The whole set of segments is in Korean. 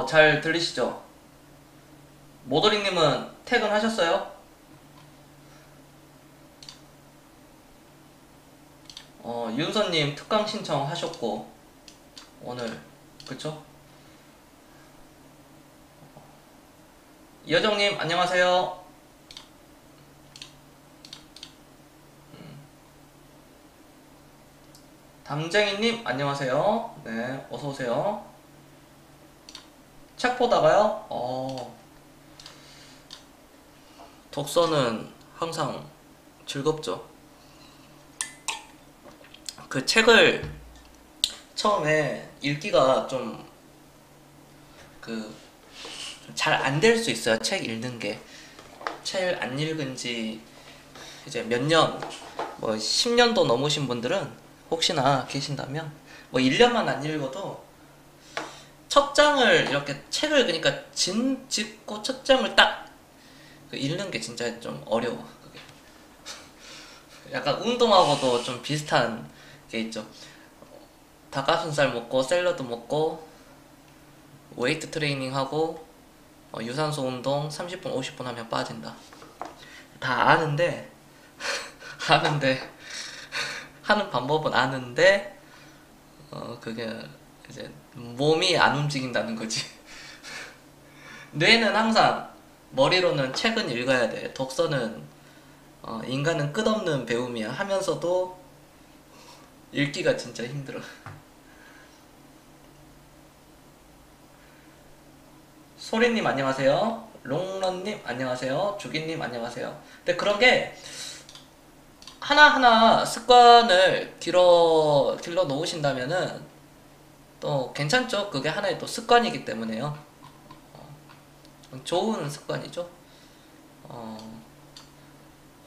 잘 들리시죠? 모더링님은 퇴근하셨어요? 윤서님 특강 신청하셨고, 오늘, 그쵸? 여정님, 안녕하세요. 담쟁이님, 안녕하세요. 네, 어서오세요. 책 보다가요? 독서는 항상 즐겁죠. 그 책을 처음에 읽기가 좀, 그, 잘 안 될 수 있어요. 책 읽는 게. 책 안 읽은 지 이제 몇 년, 뭐 10년도 넘으신 분들은 혹시나 계신다면 뭐 1년만 안 읽어도 첫 장을 이렇게 책을 그러니까 짚고 첫 장을 딱 읽는 게 진짜 좀 어려워. 그게. 약간 운동하고도 좀 비슷한 게 있죠. 닭가슴살 먹고 샐러드 먹고 웨이트 트레이닝 하고 유산소 운동 30분 50분 하면 빠진다. 다 아는데 아는데 하는 방법은 아는데 그게 이제 몸이 안 움직인다는 거지. 뇌는 항상 머리로는 책은 읽어야 돼. 독서는 인간은 끝없는 배움이야. 하면서도 읽기가 진짜 힘들어. 소리님 안녕하세요. 롱런님 안녕하세요. 주기님 안녕하세요. 근데 그런 게 하나하나 습관을 길러 놓으신다면은 또 괜찮죠. 그게 하나의 또 습관이기 때문에요. 좋은 습관이죠. 어,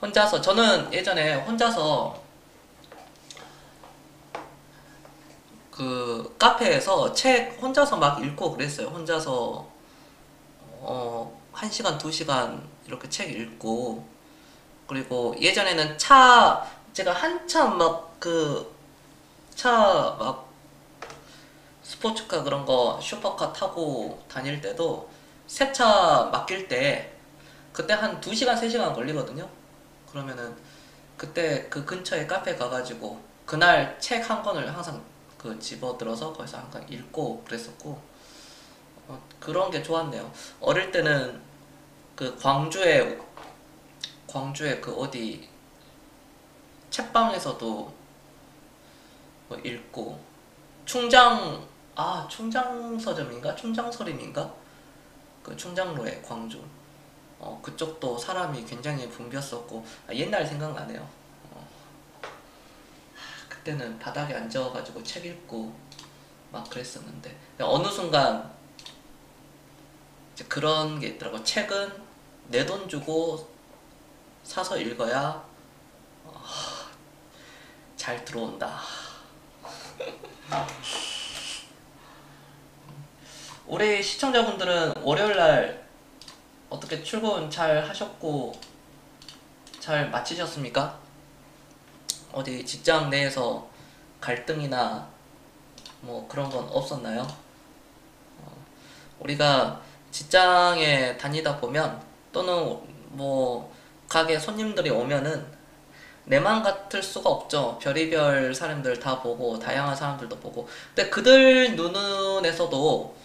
혼자서 저는 예전에 혼자서 그 카페에서 책 혼자서 막 읽고 그랬어요. 혼자서 1시간, 2시간 이렇게 책 읽고 그리고 예전에는 제가 한참 막 차 막 스포츠카 그런 거 슈퍼카 타고 다닐 때도 새 차 맡길 때 그때 한 2시간, 3시간 걸리거든요. 그러면은 그때 그 근처에 카페 가가지고 그날 책 한 권을 항상 집어들어서 거기서 항상 읽고 그랬었고 그런 게 좋았네요. 어릴 때는 그 광주에 그 어디 책방에서도 뭐 읽고 충장 서점인가 충장 서림인가 그 충장로에 광주 그쪽도 사람이 굉장히 붐볐었고 옛날 생각나네요. 어, 그때는 바닥에 앉아가지고 책 읽고 막 그랬었는데 어느 순간 이제 그런 게 있더라고. 책은 내 돈 주고 사서 읽어야 잘 들어온다. 우리 시청자분들은 월요일날 어떻게 출근 잘 하셨고 잘 마치셨습니까? 어디 직장 내에서 갈등이나 뭐 그런 건 없었나요? 우리가 직장에 다니다 보면 또는 뭐 가게 손님들이 오면은 내 맘 같을 수가 없죠. 별의별 사람들 다 보고 다양한 사람들도 보고 근데 그들 눈에서도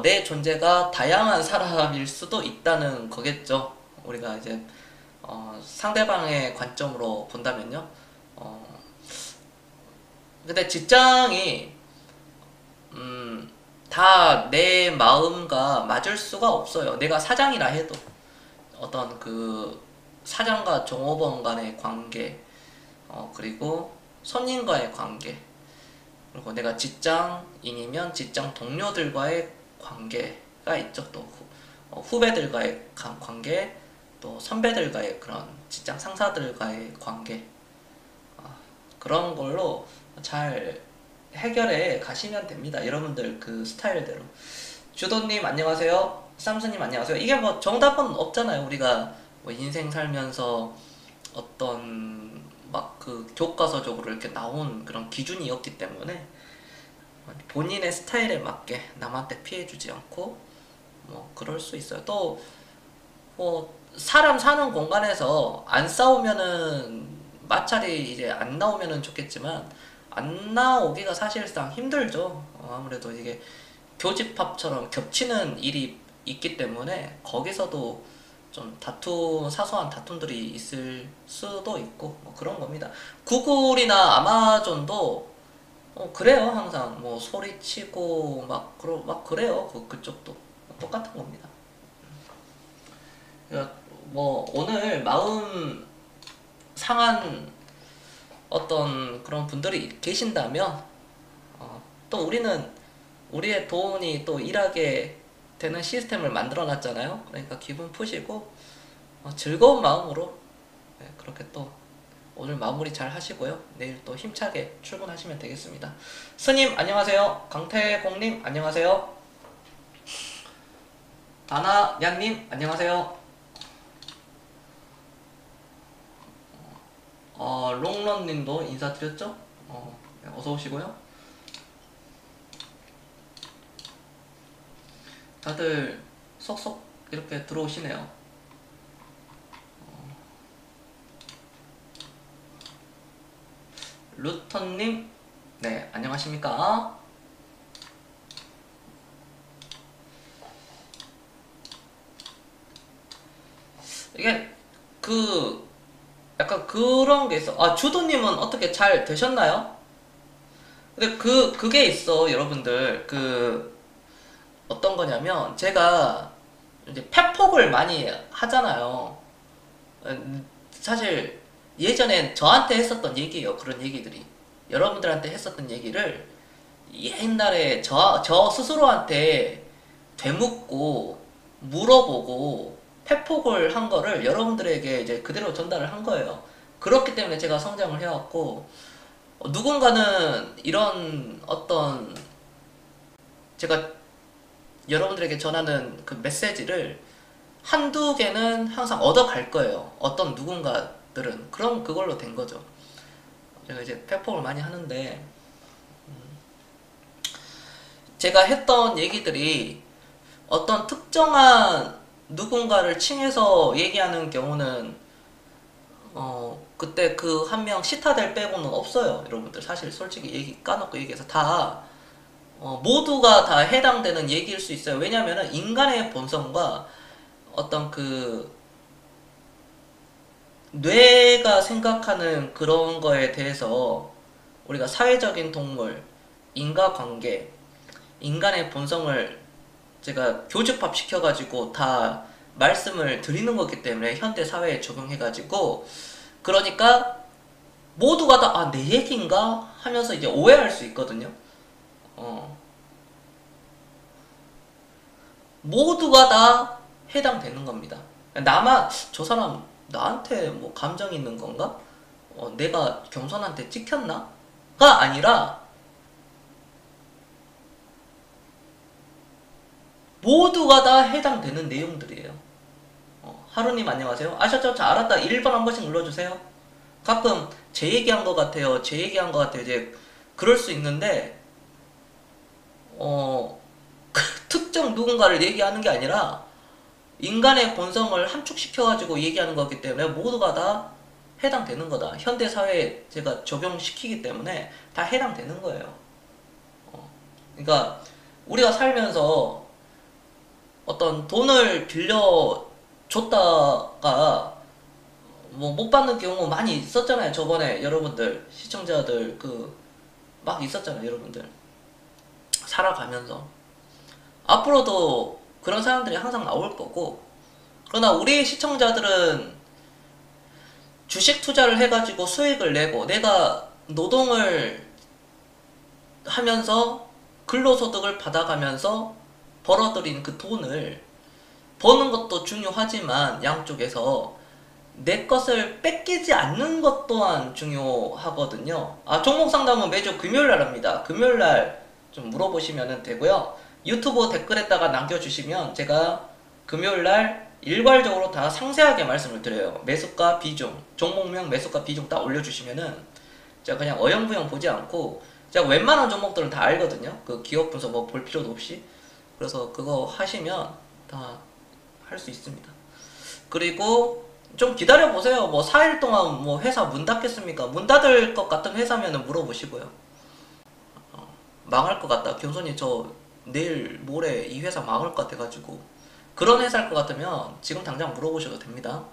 내 존재가 다양한 사람일 수도 있다는 거겠죠. 우리가 이제 상대방의 관점으로 본다면요. 어, 근데 직장이 다 내 마음과 맞을 수가 없어요. 내가 사장이라 해도 어떤 그 사장과 종업원 간의 관계, 그리고 손님과의 관계, 그리고 내가 직장인이면 직장 동료들과의 관계가 있죠. 또 후배들과의 관계, 또 선배들과의 그런 직장 상사들과의 관계, 그런 걸로 잘 해결해 가시면 됩니다. 여러분들 그 스타일대로. 주도님 안녕하세요. 쌈스님 안녕하세요. 이게 뭐 정답은 없잖아요. 우리가 뭐 인생 살면서 어떤 막 그 교과서적으로 이렇게 나온 그런 기준이 없기 때문에 본인의 스타일에 맞게 남한테 피해주지 않고 뭐 그럴 수 있어요. 또 뭐 사람 사는 공간에서 안 싸우면은 마찰이 이제 안 나오면은 좋겠지만 안 나오기가 사실상 힘들죠. 아무래도 이게 교집합처럼 겹치는 일이 있기 때문에 거기서도 좀 사소한 다툼들이 있을 수도 있고 뭐 그런 겁니다. 구글이나 아마존도 그래요. 항상 뭐 소리치고 막 그래요. 그쪽도 똑같은 겁니다. 뭐 오늘 마음 상한 어떤 그런 분들이 계신다면 또 우리는 우리의 돈이 또 일하게 되는 시스템을 만들어 놨잖아요. 그러니까 기분 푸시고 즐거운 마음으로 그렇게 또 오늘 마무리 잘 하시고요. 내일 또 힘차게 출근하시면 되겠습니다. 스님 안녕하세요. 강태공님 안녕하세요. 다나냥님 안녕하세요. 롱런님도 인사드렸죠? 어서 오시고요. 다들 속속 이렇게 들어오시네요. 루턴님, 네, 안녕하십니까? 이게 약간 그런 게 있어. 주도님은 어떻게 잘 되셨나요? 근데 그게 있어, 여러분들. 어떤 거냐면, 제가 이제 팩폭을 많이 하잖아요. 사실, 예전엔 저한테 했었던 얘기예요, 그런 얘기들이. 여러분들한테 했었던 얘기를 옛날에 저 스스로한테 되묻고, 물어보고, 팩폭을 한 거를 여러분들에게 이제 그대로 전달을 한 거예요. 그렇기 때문에 제가 성장을 해왔고, 누군가는 이런 어떤 제가 여러분들에게 전하는 그 메시지를 한두 개는 항상 얻어갈 거예요. 어떤 누군가들은. 그럼 그걸로 된 거죠. 제가 이제 팩폭을 많이 하는데, 제가 했던 얘기들이 어떤 특정한 누군가를 칭해서 얘기하는 경우는 그때 그 한 명 시타델 빼고는 없어요. 여러분들 사실 솔직히 얘기 까놓고 얘기해서 다 모두가 다 해당되는 얘기일 수 있어요. 왜냐면은 인간의 본성과 어떤 뇌가 생각하는 그런 거에 대해서 우리가 사회적인 동물, 인과관계, 인간의 본성을 제가 교집합 시켜가지고 다 말씀을 드리는 거기 때문에 현대 사회에 적용해가지고 그러니까 모두가 다 내 얘기인가 하면서 이제 오해할 수 있거든요. 모두가 다 해당되는 겁니다. 저 사람 나한테 뭐 감정 있는 건가? 내가 경선한테 찍혔나? 가 아니라 모두가 다 해당되는 내용들이에요. 하루님 안녕하세요. 아셨죠? 자, 알았다. 1번 한 번씩 눌러주세요. 가끔 제 얘기한 것 같아요. 제 얘기한 것 같아요. 이제 그럴 수 있는데 특정 누군가를 얘기하는 게 아니라 인간의 본성을 함축시켜가지고 얘기하는 거기 때문에 모두가 다 해당되는 거다. 현대사회에 제가 적용시키기 때문에 다 해당되는 거예요. 그러니까 우리가 살면서 어떤 돈을 빌려줬다가 뭐 못 받는 경우 많이 있었잖아요. 저번에 여러분들 시청자들 막 있었잖아요. 여러분들 살아가면서 앞으로도 그런 사람들이 항상 나올 거고, 그러나 우리 시청자들은 주식 투자를 해가지고 수익을 내고 내가 노동을 하면서 근로소득을 받아가면서 벌어들인 그 돈을 버는 것도 중요하지만 양쪽에서 내 것을 뺏기지 않는 것 또한 중요하거든요. 종목 상담은 매주 금요일날 합니다. 금요일날 좀 물어보시면 되고요. 유튜브 댓글에다가 남겨주시면 제가 금요일날 일괄적으로 다 상세하게 말씀을 드려요. 매수가 비중, 종목명 매수가 비중 딱 올려주시면은 제가 그냥 어영부영 보지 않고 제가 웬만한 종목들은 다 알거든요. 그 기업 분석 뭐 볼 필요도 없이. 그래서 그거 하시면 다 할 수 있습니다. 그리고 좀 기다려 보세요. 뭐 4일 동안 뭐 회사 문 닫겠습니까? 문 닫을 것 같은 회사면은 물어보시고요. 망할 것 같다. 경선이 저 내일 모레 이 회사 망할 것 같아가지고 그런 회사일 것 같으면 지금 당장 물어보셔도 됩니다.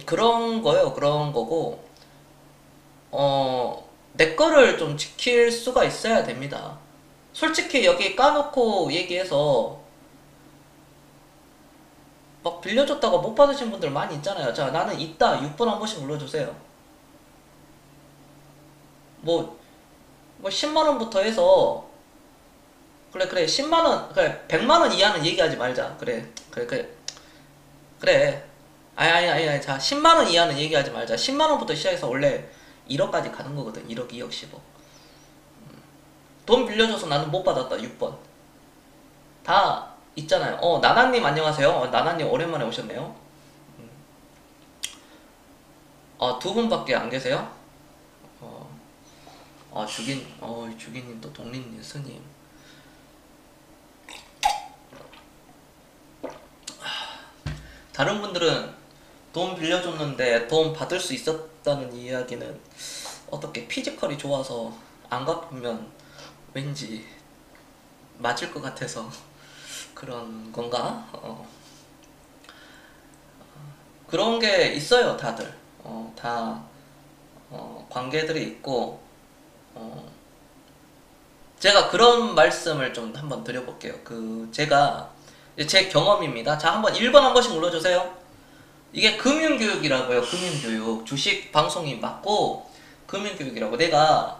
그런 거예요. 그런 거고 내 거를 좀 지킬 수가 있어야 됩니다. 솔직히 여기 까놓고 얘기해서 막 빌려줬다가 못 받으신 분들 많이 있잖아요. 자, 나는 있다. 6번 한 번씩 눌러주세요. 뭐 10만원부터 해서 그래 10만원 그래 100만원 이하는 얘기하지 말자. 그래 아니 자 10만원 이하는 얘기하지 말자. 10만원부터 시작해서 원래 1억까지 가는 거거든. 1억 2억 10억 돈 빌려줘서 나는 못 받았다. 6번 다 있잖아요. 나나님 안녕하세요. 나나님 오랜만에 오셨네요. 두 분밖에 안 계세요? 주기님 또 독립님 스님. 다른 분들은 돈 빌려줬는데 돈 받을 수 있었다는 이야기는 어떻게 피지컬이 좋아서 안 갚으면 왠지 맞을 것 같아서 그런 건가? 그런 게 있어요. 다들 다 관계들이 있고 제가 그런 말씀을 좀 한번 드려볼게요. 제가 제 경험입니다. 자, 한번 1번 한 번씩 눌러주세요. 이게 금융교육이라고요. 금융교육. 주식 방송이 맞고 금융교육이라고. 내가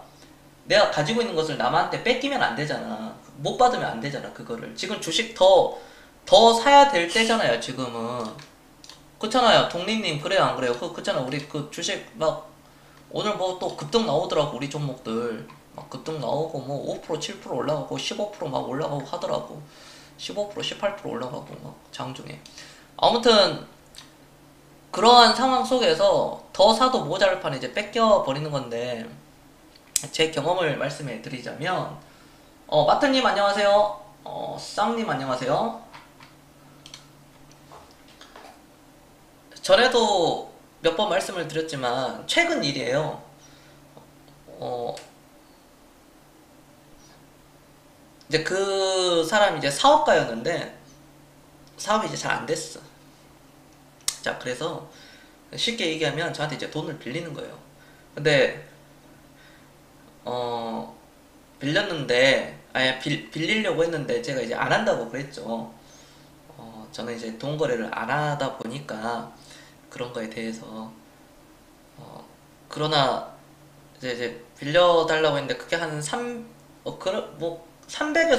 가지고 있는 것을 남한테 뺏기면 안 되잖아. 못 받으면 안 되잖아. 그거를 지금 주식 더 사야 될 때잖아요. 지금은 그렇잖아요. 독립님 그래요 안 그래요? 그렇잖아. 우리 그 주식 막 오늘 뭐 또 급등 나오더라고. 우리 종목들 막 급등 나오고 뭐 5% 7% 올라가고 15% 막 올라가고 하더라고. 15% 18% 올라가고 막 장중에. 아무튼 그러한 상황 속에서 더 사도 모자랄 판에 이제 뺏겨 버리는 건데, 제 경험을 말씀해 드리자면 마트님 안녕하세요. 쌍님 안녕하세요. 전에도 몇 번 말씀을 드렸지만 최근 일이에요. 이제 그 사람이 이제 사업가였는데 사업이 이제 잘 안 됐어. 자, 그래서 쉽게 얘기하면 저한테 이제 돈을 빌리는 거예요. 근데 빌렸는데 빌리려고 했는데 제가 이제 안 한다고 그랬죠. 저는 이제 돈 거래를 안 하다 보니까 그런 거에 대해서 그러나 이제 빌려달라고 했는데 그게 한 300에서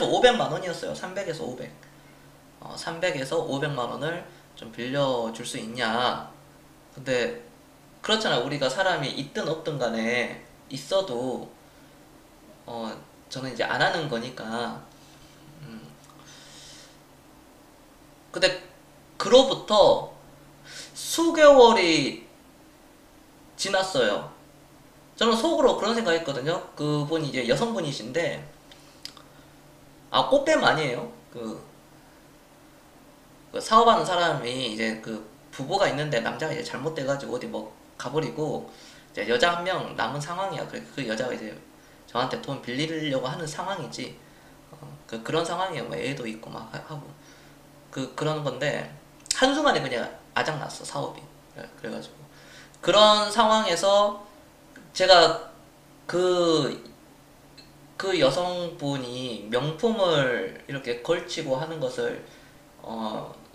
500만 원이었어요. 300에서 500. 300에서 500만 원을 좀 빌려줄 수 있냐. 근데 그렇잖아. 우리가 사람이 있든 없든 간에 있어도 저는 이제 안 하는 거니까. 근데 그로부터 수개월이 지났어요. 저는 속으로 그런 생각했거든요. 그분이 이제 여성분이신데 꽃뱀 아니에요. 그 사업하는 사람이 이제 그 부부가 있는데 남자가 이제 잘못돼가지고 어디 뭐 가버리고 이제 여자 한 명 남은 상황이야. 그 여자가 이제 저한테 돈 빌리려고 하는 상황이지. 그런 상황이에요. 뭐 애도 있고 막 하고 그런 건데 한순간에 그냥 아작났어 사업이. 그래가지고 그런 상황에서 제가 그 여성분이 명품을 이렇게 걸치고 하는 것을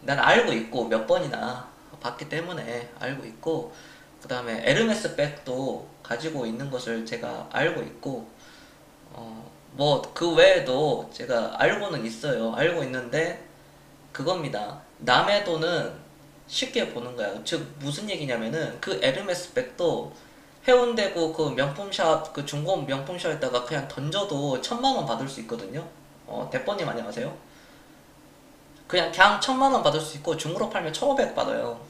난 알고 있고 몇 번이나 봤기 때문에 알고 있고, 그 다음에 에르메스 백도 가지고 있는 것을 제가 알고 있고, 뭐 그 외에도 제가 알고는 있어요. 알고 있는데 그겁니다. 남의 돈은 쉽게 보는 거야. 즉 무슨 얘기냐면은 그 에르메스 백도 해운대구 그 명품샵, 그 중고 명품샵에다가 그냥 던져도 1000만원 받을 수 있거든요. 대표님 안녕하세요. 그냥 1000만원 받을 수 있고 중고로 팔면 1500 받아요.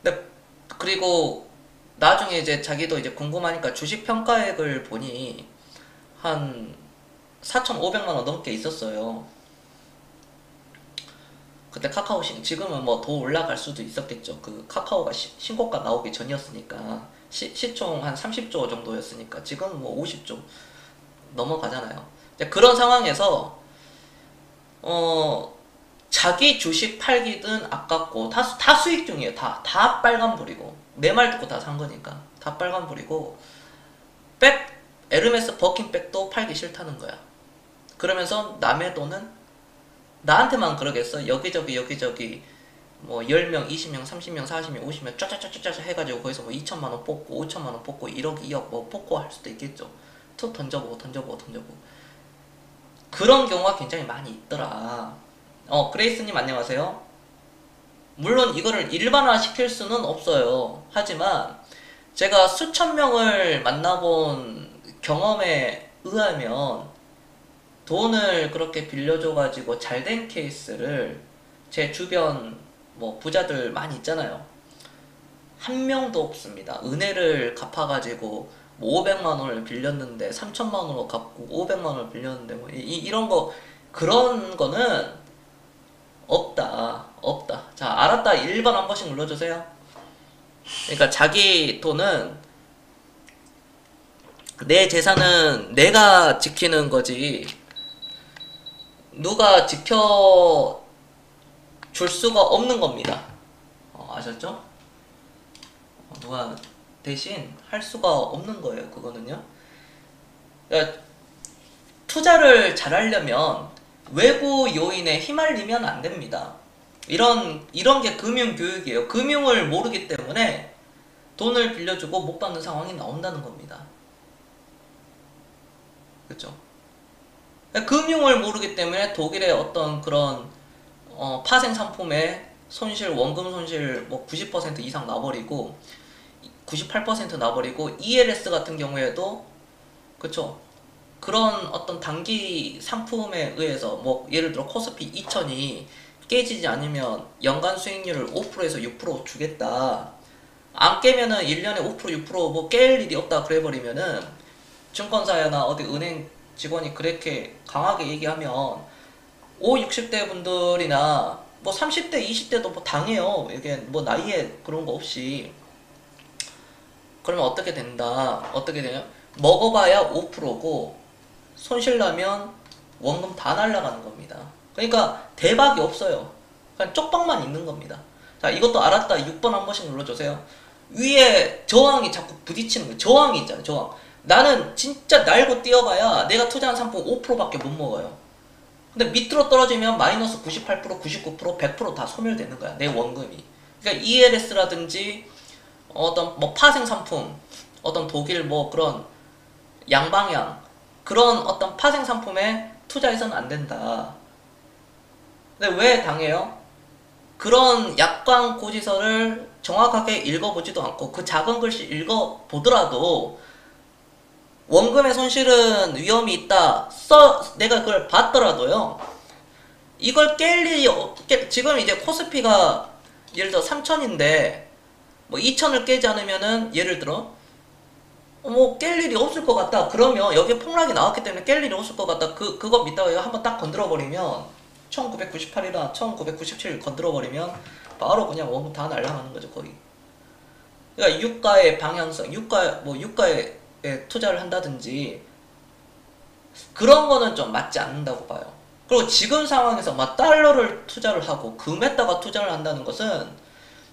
근데 그리고 나중에 이제 자기도 이제 궁금하니까 주식 평가액을 보니 한 4,500만 원 넘게 있었어요. 그때 카카오 지금은 뭐 더 올라갈 수도 있었겠죠. 그 카카오가 신고가 나오기 전이었으니까 시총 한 30조 정도였으니까 지금은 뭐 50조 넘어가잖아요. 그런 상황에서 자기 주식 팔기든 아깝고 다 수익 중이에요. 다 빨간불이고 내 말 듣고 다 산 거니까 다 빨간불이고 에르메스 버킨백도 팔기 싫다는 거야. 그러면서 남의 돈은 나한테만 그러겠어. 여기저기 뭐 10명, 20명, 30명, 40명, 50명 쫙쫙쫙쫙 해가지고 거기서 뭐 2천만 원 뽑고 5천만 원 뽑고 1억, 2억 뭐 뽑고 할 수도 있겠죠. 툭 던져보고 그런 경우가 굉장히 많이 있더라. 그레이스님 안녕하세요. 물론 이거를 일반화 시킬 수는 없어요. 하지만 제가 수천 명을 만나본 경험에 의하면 돈을 그렇게 빌려줘가지고 잘된 케이스를 제 주변 뭐 부자들 많이 있잖아요. 한 명도 없습니다. 은혜를 갚아가지고 뭐 500만 원을 빌렸는데 3천만 원으로 갚고 500만 원을 빌렸는데 뭐 이런 거 그런 거는 없다. 자, 알았다. 1번 한 번씩 눌러주세요. 그러니까 자기 돈은 내 재산은 내가 지키는 거지 누가 지켜줄 수가 없는 겁니다. 아셨죠? 누가 대신 할 수가 없는 거예요. 그거는요. 그러니까 투자를 잘하려면 외부 요인에 휘말리면 안 됩니다. 이런 게 금융교육이에요. 금융을 모르기 때문에 돈을 빌려주고 못 받는 상황이 나온다는 겁니다. 그렇죠? 금융을 모르기 때문에 독일의 어떤 그런 파생 상품의 손실, 원금 손실 뭐 90% 이상 나버리고 98% 나버리고 ELS 같은 경우에도 그쵸 그런 어떤 단기 상품에 의해서 뭐 예를 들어 코스피 2000이 깨지지 않으면 연간 수익률을 5%에서 6% 주겠다. 안 깨면은 1년에 5% 6%뭐 깰 일이 없다 그래버리면은 증권사나 어디 은행 직원이 그렇게 강하게 얘기하면 5, 60대 분들이나 뭐 30대, 20대도 뭐 당해요. 이게 뭐 나이에 그런 거 없이. 그러면 어떻게 된다? 어떻게 되냐? 먹어봐야 5%고 손실 나면 원금 다 날라가는 겁니다. 그러니까 대박이 없어요. 그냥 쪽박만 있는 겁니다. 자, 이것도 알았다. 6번 한 번씩 눌러주세요. 위에 저항이 자꾸 부딪히는 거예요. 저항이 있잖아요. 저항. 나는 진짜 날고 뛰어봐야 내가 투자한 상품 5%밖에 못 먹어요. 근데 밑으로 떨어지면 마이너스 98%, 99%, 100%다 소멸되는 거야. 내 원금이. 그러니까 ELS라든지 어떤 뭐 파생 상품, 어떤 독일 뭐 그런 양방향 그런 어떤 파생 상품에 투자해서는 안 된다. 근데 왜 당해요? 그런 약관 고지서를 정확하게 읽어보지도 않고 그 작은 글씨 읽어보더라도 원금의 손실은 위험이 있다. 내가 그걸 봤더라도요. 이걸 깰 일이 지금 이제 코스피가 예를 들어 3000인데 뭐 2000을 깨지 않으면은 예를 들어 뭐 깰 일이 없을 것 같다. 그러면 여기 폭락이 나왔기 때문에 깰 일이 없을 것 같다. 그거 믿다가 한번 딱 건드려버리면 1998이나 1997 건드려버리면 바로 그냥 원금 다 날아가는 거죠 거의. 그러니까 유가의 방향성, 유가에 투자를 한다든지 그런 거는 좀 맞지 않는다고 봐요. 그리고 지금 상황에서 막 달러를 투자를 하고 금에다가 투자를 한다는 것은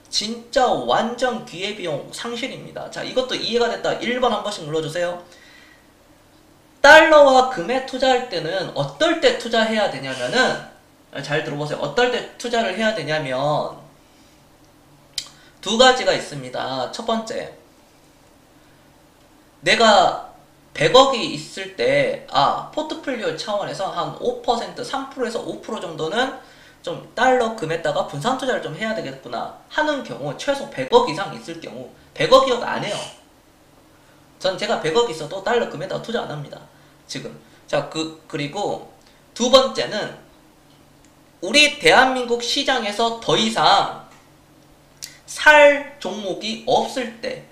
진짜 완전 기회비용 상실입니다. 자, 이것도 이해가 됐다. 1번 한 번씩 눌러주세요. 달러와 금에 투자할 때는 어떨 때 투자해야 되냐면은 잘 들어보세요. 어떨 때 투자를 해야 되냐면 두 가지가 있습니다. 첫 번째, 내가 100억이 있을 때 포트폴리오 차원에서 한 5%, 3%에서 5% 정도는 좀 달러 금에다가 분산 투자를 좀 해야 되겠구나 하는 경우, 최소 100억 이상 있을 경우, 100억이어도 안 해요. 전 제가 100억 있어도 달러 금에다가 투자 안 합니다. 지금. 자, 그리고 두 번째는 우리 대한민국 시장에서 더 이상 살 종목이 없을 때,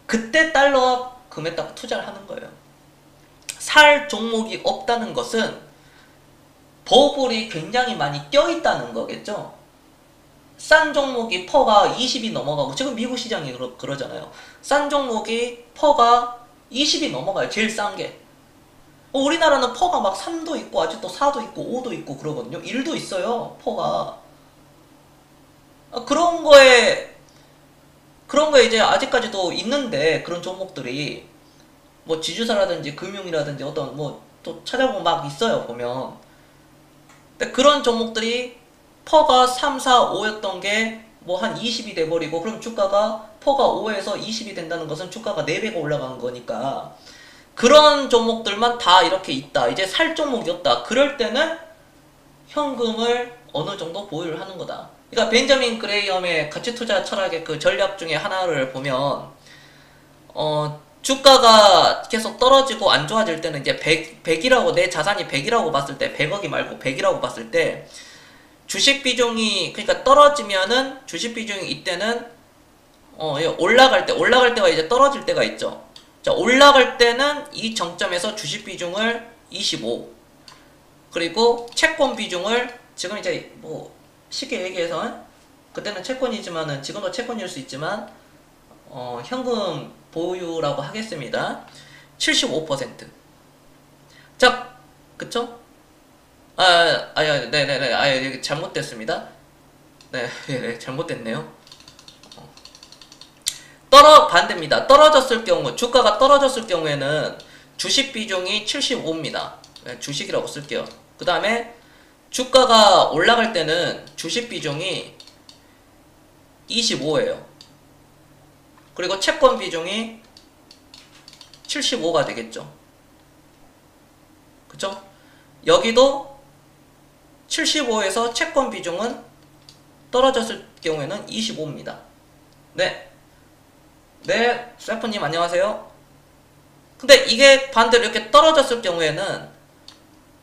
그때 달러 금에다가 투자를 하는 거예요. 살 종목이 없다는 것은 버블이 굉장히 많이 껴있다는 거겠죠. 싼 종목이 퍼가 20이 넘어가고, 지금 미국 시장이 그러잖아요. 싼 종목이 퍼가 20이 넘어가요. 제일 싼 게. 우리나라는 퍼가 막 3도 있고 아직도 4도 있고 5도 있고 그러거든요. 1도 있어요. 퍼가. 그런 거에 이제 아직까지도 있는데, 그런 종목들이 뭐 지주사라든지 금융이라든지 어떤 뭐 또 찾아보면 막 있어요. 보면. 근데 그런 종목들이 퍼가 3, 4, 5였던 게 뭐 한 20이 돼버리고, 그럼 주가가 퍼가 5에서 20이 된다는 것은 주가가 4배가 올라간 거니까, 그런 종목들만 다 이렇게 있다. 이제 살 종목이 없다. 그럴 때는 현금을 어느 정도 보유를 하는 거다. 그러니까 벤저민 그레이엄의 가치투자 철학의 그 전략 중에 하나를 보면, 주가가 계속 떨어지고 안 좋아질 때는 이제 100이라고, 내 자산이 100이라고 봤을 때, 100억이 말고 100이라고 봤을 때, 주식 비중이, 그러니까 떨어지면은 주식 비중이 이때는 올라갈 때가 이제 떨어질 때가 있죠. 자, 올라갈 때는 이 정점에서 주식 비중을 25, 그리고 채권 비중을, 지금 이제 뭐 쉽게 얘기해서 그때는 채권이지만은 지금도 채권일 수 있지만 현금 보유라고 하겠습니다. 75%. 자, 그쵸? 네네네. 여기 잘못됐습니다. 네, 잘못됐네요. 반대입니다. 떨어졌을 경우, 주가가 떨어졌을 경우에는 주식 비중이 75입니다. 네, 주식이라고 쓸게요. 그 다음에 주가가 올라갈 때는 주식 비중이 25예요. 그리고 채권 비중이 75가 되겠죠. 그쵸? 여기도 75에서 채권 비중은 떨어졌을 경우에는 25입니다. 네, 셀프님 안녕하세요. 근데 이게 반대로 이렇게 떨어졌을 경우에는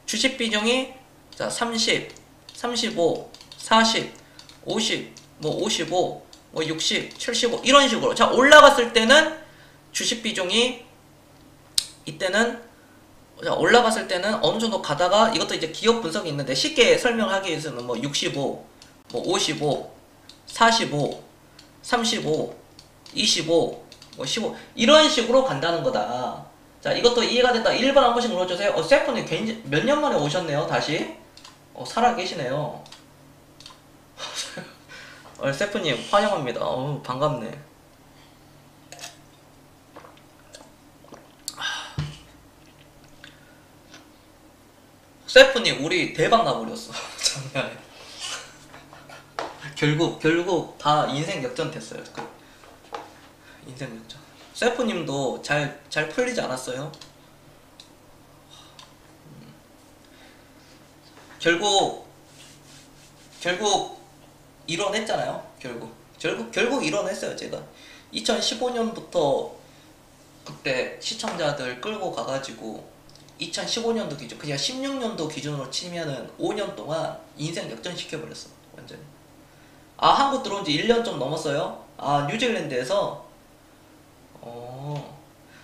주식 비중이, 자, 30, 35, 40, 50, 뭐 55, 뭐 60, 75 이런 식으로. 자, 올라갔을 때는 주식 비중이, 이때는, 자, 올라갔을 때는 어느 정도 가다가, 이것도 이제 기업 분석이 있는데 쉽게 설명하기 위해서는 뭐 65, 뭐 55, 45, 35, 25, 뭐 15 이런 식으로 간다는 거다. 자, 이것도 이해가 됐다. 1번 한 번씩 눌러주세요. 세프님 몇 년 만에 오셨네요. 다시 살아계시네요. 세프님 환영합니다. 반갑네. 세프님 우리 대박 나버렸어. 작년에. 결국 다 인생 역전 됐어요. 인생 역전. 세프님도 잘 풀리지 않았어요? 결국 이뤄냈잖아요. 결국 이뤄냈어요. 제가 2015년부터 그때 시청자들 끌고 가가지고 2015년도 기준, 그냥 16년도 기준으로 치면은 5년 동안 인생 역전시켜버렸어. 완전히. 한국 들어온 지 1년 좀 넘었어요. 뉴질랜드에서.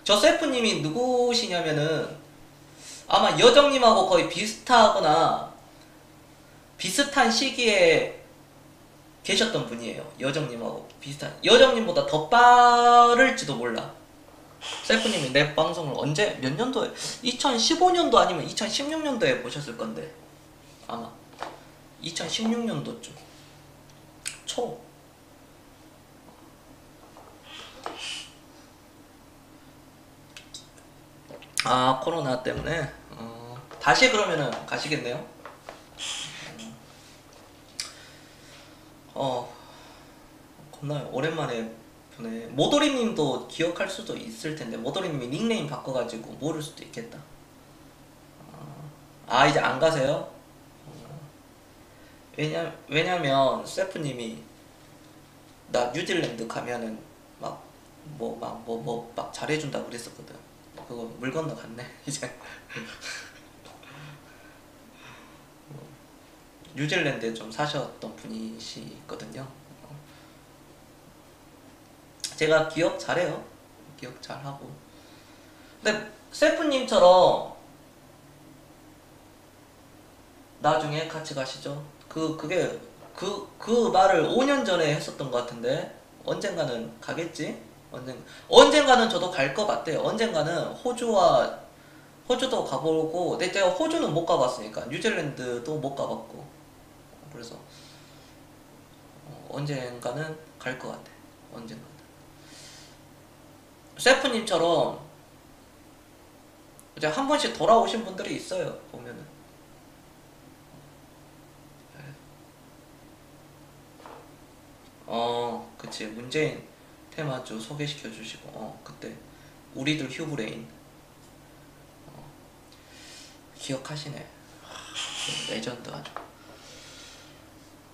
저 세프님이 누구시냐면은 아마 여정님하고 거의 비슷하거나 비슷한 시기에 계셨던 분이에요. 여정님하고 비슷한. 여정님보다 더 빠를지도 몰라. 세프님이 내 방송을 언제, 몇 년도에, 2015년도 아니면 2016년도에 보셨을 건데, 아마 2016년도쯤 초. 코로나 때문에 다시 그러면은 가시겠네요. 겁나요. 오랜만에 보네. 모도리님도 기억할 수도 있을 텐데, 모도리님이 닉네임 바꿔가지고 모를 수도 있겠다. 이제 안 가세요? 왜냐면 세프님이 나 뉴질랜드 가면은 막 잘해준다 그랬었거든. 그거 물 건너 갔네 이제. 뉴질랜드에 좀 사셨던 분이시거든요. 제가 기억 잘해요. 기억 잘 하고. 근데 셀프님처럼 나중에 같이 가시죠. 그 말을 5년 전에 했었던 것 같은데 언젠가는 가겠지? 언젠가는 저도 갈 것 같아요. 언젠가는 호주도 가보고, 근데 제가 호주는 못 가봤으니까 뉴질랜드도 못 가봤고, 그래서 언젠가는 갈 것 같아. 언젠가는. 셰프님처럼 이제 한 번씩 돌아오신 분들이 있어요. 보면은. 그치. 문재인 테마주 소개시켜 주시고, 그때 우리들 휴브레인 기억하시네. 레전드 아주.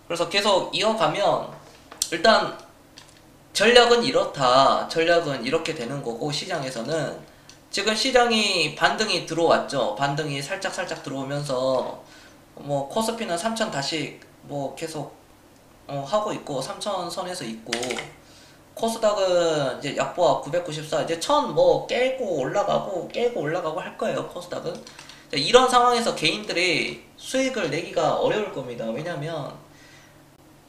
그래서 계속 이어가면 일단 전략은 이렇다. 전략은 이렇게 되는 거고, 시장에서는 지금 시장이 반등이 들어왔죠. 반등이 살짝 들어오면서 뭐 코스피는 3000 다시 뭐 계속 하고 있고, 3000 선에서 있고, 코스닥은 이제 약보합 994, 이제 1000 뭐 깨고 올라가고 할 거예요. 코스닥은 이런 상황에서 개인들이 수익을 내기가 어려울 겁니다. 왜냐면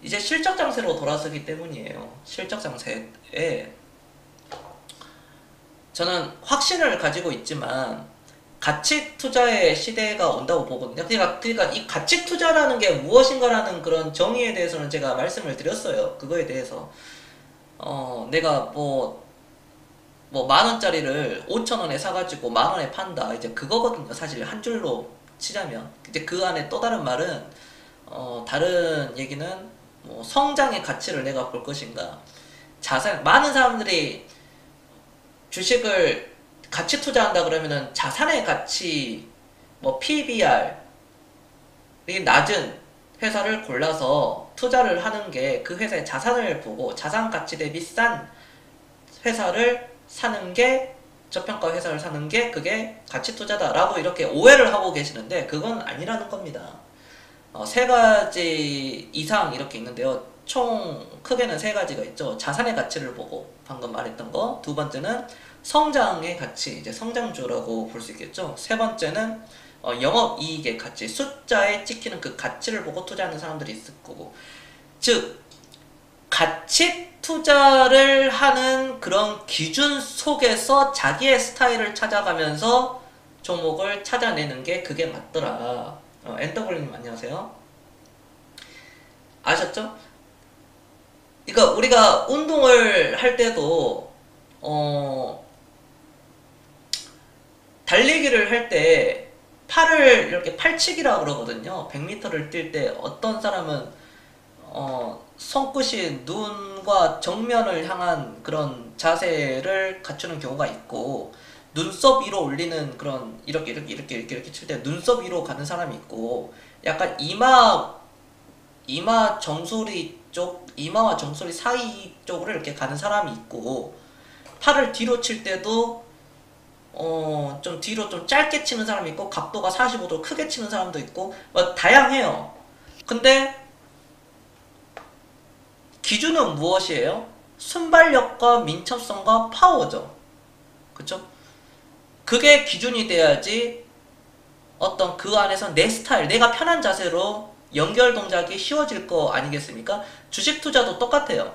이제 실적 장세로 돌아서기 때문이에요. 실적 장세에 저는 확신을 가지고 있지만 가치 투자의 시대가 온다고 보거든요. 그러니까 이 가치 투자라는 게 무엇인가라는 그런 정의에 대해서는 제가 말씀을 드렸어요. 그거에 대해서 내가 뭐 10,000원짜리를 5,000원에 사가지고 10,000원에 판다, 이제 그거거든요. 사실 한 줄로 치자면. 이제 그 안에 또 다른 말은 다른 얘기는 뭐 성장의 가치를 내가 볼 것인가, 많은 사람들이 주식을 가치 투자한다 그러면은 자산의 가치, 뭐 PBR이 낮은 회사를 골라서 투자를 하는 게, 그 회사의 자산을 보고 자산 가치 대비 싼 회사를 사는 게, 저평가 회사를 사는 게 그게 가치 투자다라고 이렇게 오해를 하고 계시는데, 그건 아니라는 겁니다. 세 가지 이상 이렇게 있는데요. 총 크게는 세 가지가 있죠. 자산의 가치를 보고, 방금 말했던 거. 두 번째는 성장의 가치, 이제 성장주라고 볼 수 있겠죠. 세 번째는 영업이익의 가치, 숫자에 찍히는 그 가치를 보고 투자하는 사람들이 있을 거고, 즉 가치 투자를 하는 그런 기준 속에서 자기의 스타일을 찾아가면서 종목을 찾아내는 게, 그게 맞더라. 엔더블님 안녕하세요. 아셨죠? 그러니까 우리가 운동을 할 때도 달리기를 할 때 팔을 이렇게 팔치기라 그러거든요. 100m를 뛸 때 어떤 사람은 손끝이 눈과 정면을 향한 그런 자세를 갖추는 경우가 있고, 눈썹 위로 올리는 그런, 이렇게 칠 때 눈썹 위로 가는 사람이 있고, 약간 이마 정수리 쪽, 이마와 정수리 사이 쪽으로 이렇게 가는 사람이 있고, 팔을 뒤로 칠 때도 좀 뒤로 좀 짧게 치는 사람이 있고, 각도가 45도 크게 치는 사람도 있고, 뭐 다양해요. 근데 기준은 무엇이에요? 순발력과 민첩성과 파워죠. 그쵸? 그게 기준이 돼야지 어떤 그 안에서 내 스타일, 내가 편한 자세로 연결 동작이 쉬워질 거 아니겠습니까? 주식 투자도 똑같아요.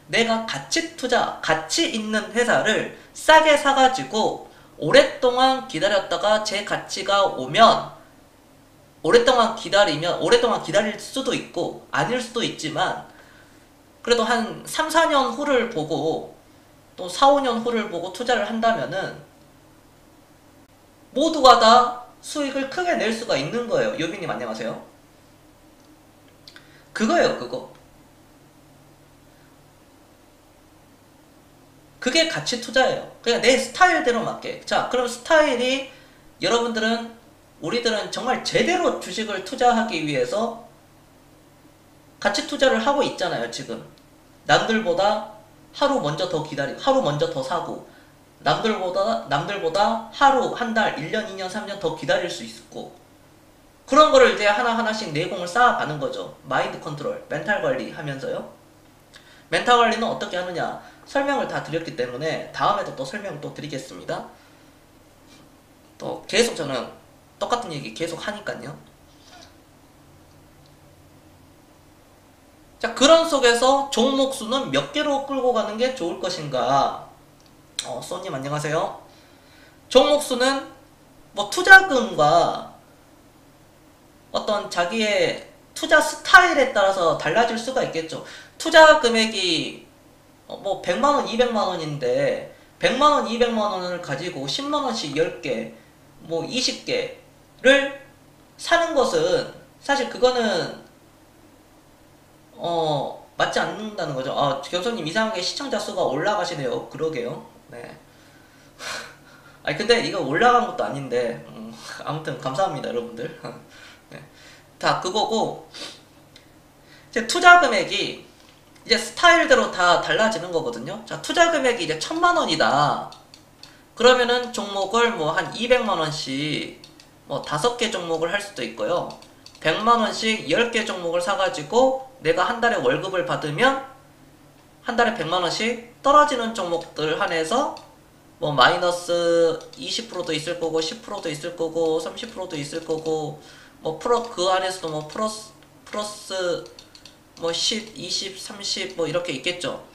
내가 가치 투자, 가치 있는 회사를 싸게 사가지고 오랫동안 기다렸다가 제 가치가 오면, 오랫동안 기다릴 수도 있고 아닐 수도 있지만, 그래도 한 3, 4년 후를 보고, 또 4, 5년 후를 보고 투자를 한다면은 모두가 다 수익을 크게 낼 수가 있는 거예요. 요비님 안녕하세요. 그거예요, 그거. 그게 가치 투자예요. 그냥 내 스타일대로 맞게. 자, 그럼 스타일이, 우리들은 정말 제대로 주식을 투자하기 위해서 가치 투자를 하고 있잖아요, 지금. 남들보다 하루 먼저 더 기다리고, 하루 먼저 더 사고, 남들보다 하루, 한 달, 1년, 2년, 3년 더 기다릴 수 있고, 그런 거를 이제 하나하나씩 내공을 쌓아가는 거죠. 마인드 컨트롤, 멘탈 관리 하면서요. 멘탈 관리는 어떻게 하느냐? 설명을 다 드렸기 때문에 다음에도 또 설명을 또 드리겠습니다. 또 계속 저는 똑같은 얘기 계속 하니까요. 자, 그런 속에서 종목 수는 몇 개로 끌고 가는 게 좋을 것인가? 쏘님 안녕하세요. 종목 수는 뭐 투자금과 어떤 자기의 투자 스타일에 따라서 달라질 수가 있겠죠. 투자 금액이 뭐 100만원, 200만원인데 100만원, 200만원을 가지고 10만원씩 10개, 뭐 20개를 사는 것은 사실 그거는 맞지 않는다는 거죠. 교수님 이상하게 시청자 수가 올라가시네요. 그러게요. 네. 아니 근데 이거 올라간 것도 아닌데 아무튼 감사합니다 여러분들. 네. 다 그거고 이제 투자 금액이 이제 스타일대로 다 달라지는 거거든요. 자, 투자 금액이 이제 1000만원이다. 그러면은 종목을 뭐 한 200만원씩 뭐 5개 종목을 할 수도 있고요. 100만원씩 10개 종목을 사가지고 내가 한 달에 월급을 받으면 한 달에 100만원씩 떨어지는 종목들 한해서 뭐 마이너스 20%도 있을 거고 10%도 있을 거고 30%도 있을 거고 뭐 그 안에서도 뭐 플러스 뭐 10, 20, 30 뭐 이렇게 있겠죠.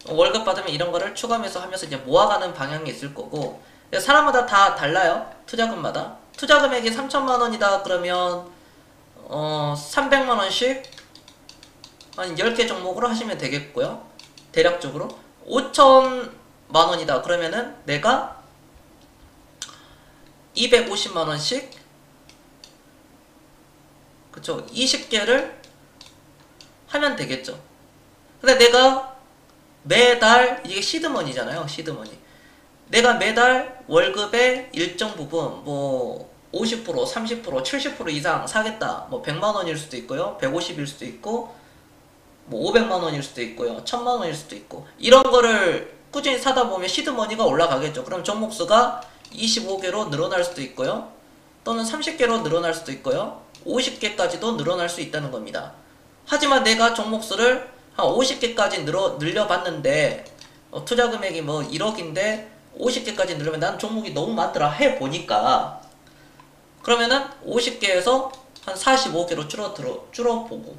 월급 받으면 이런 거를 추가하면서 하면서 이제 모아가는 방향이 있을 거고 사람마다 다 달라요. 투자금마다. 투자 금액이 3천만원이다 그러면 300만원씩 한 10개 종목으로 하시면 되겠고요. 대략적으로 5천만원이다 그러면은 내가 250만원씩 그쵸 20개를 하면 되겠죠. 근데 내가 매달 이게 시드머니잖아요. 시드머니. 내가 매달 월급의 일정 부분 뭐 50%, 30%, 70% 이상 사겠다. 뭐 100만원일 수도 있고요. 150일 수도 있고 뭐 500만원일 수도 있고요. 1000만원일 수도 있고 이런 거를 꾸준히 사다 보면 시드머니가 올라가겠죠. 그럼 종목수가 25개로 늘어날 수도 있고요. 또는 30개로 늘어날 수도 있고요. 50개까지도 늘어날 수 있다는 겁니다. 하지만 내가 종목수를 한 50개까지 늘려봤는데 투자 금액이 뭐 1억인데 50개까지 늘으면 난 종목이 너무 많더라 해보니까 그러면은 50개에서 한 45개로 줄어보고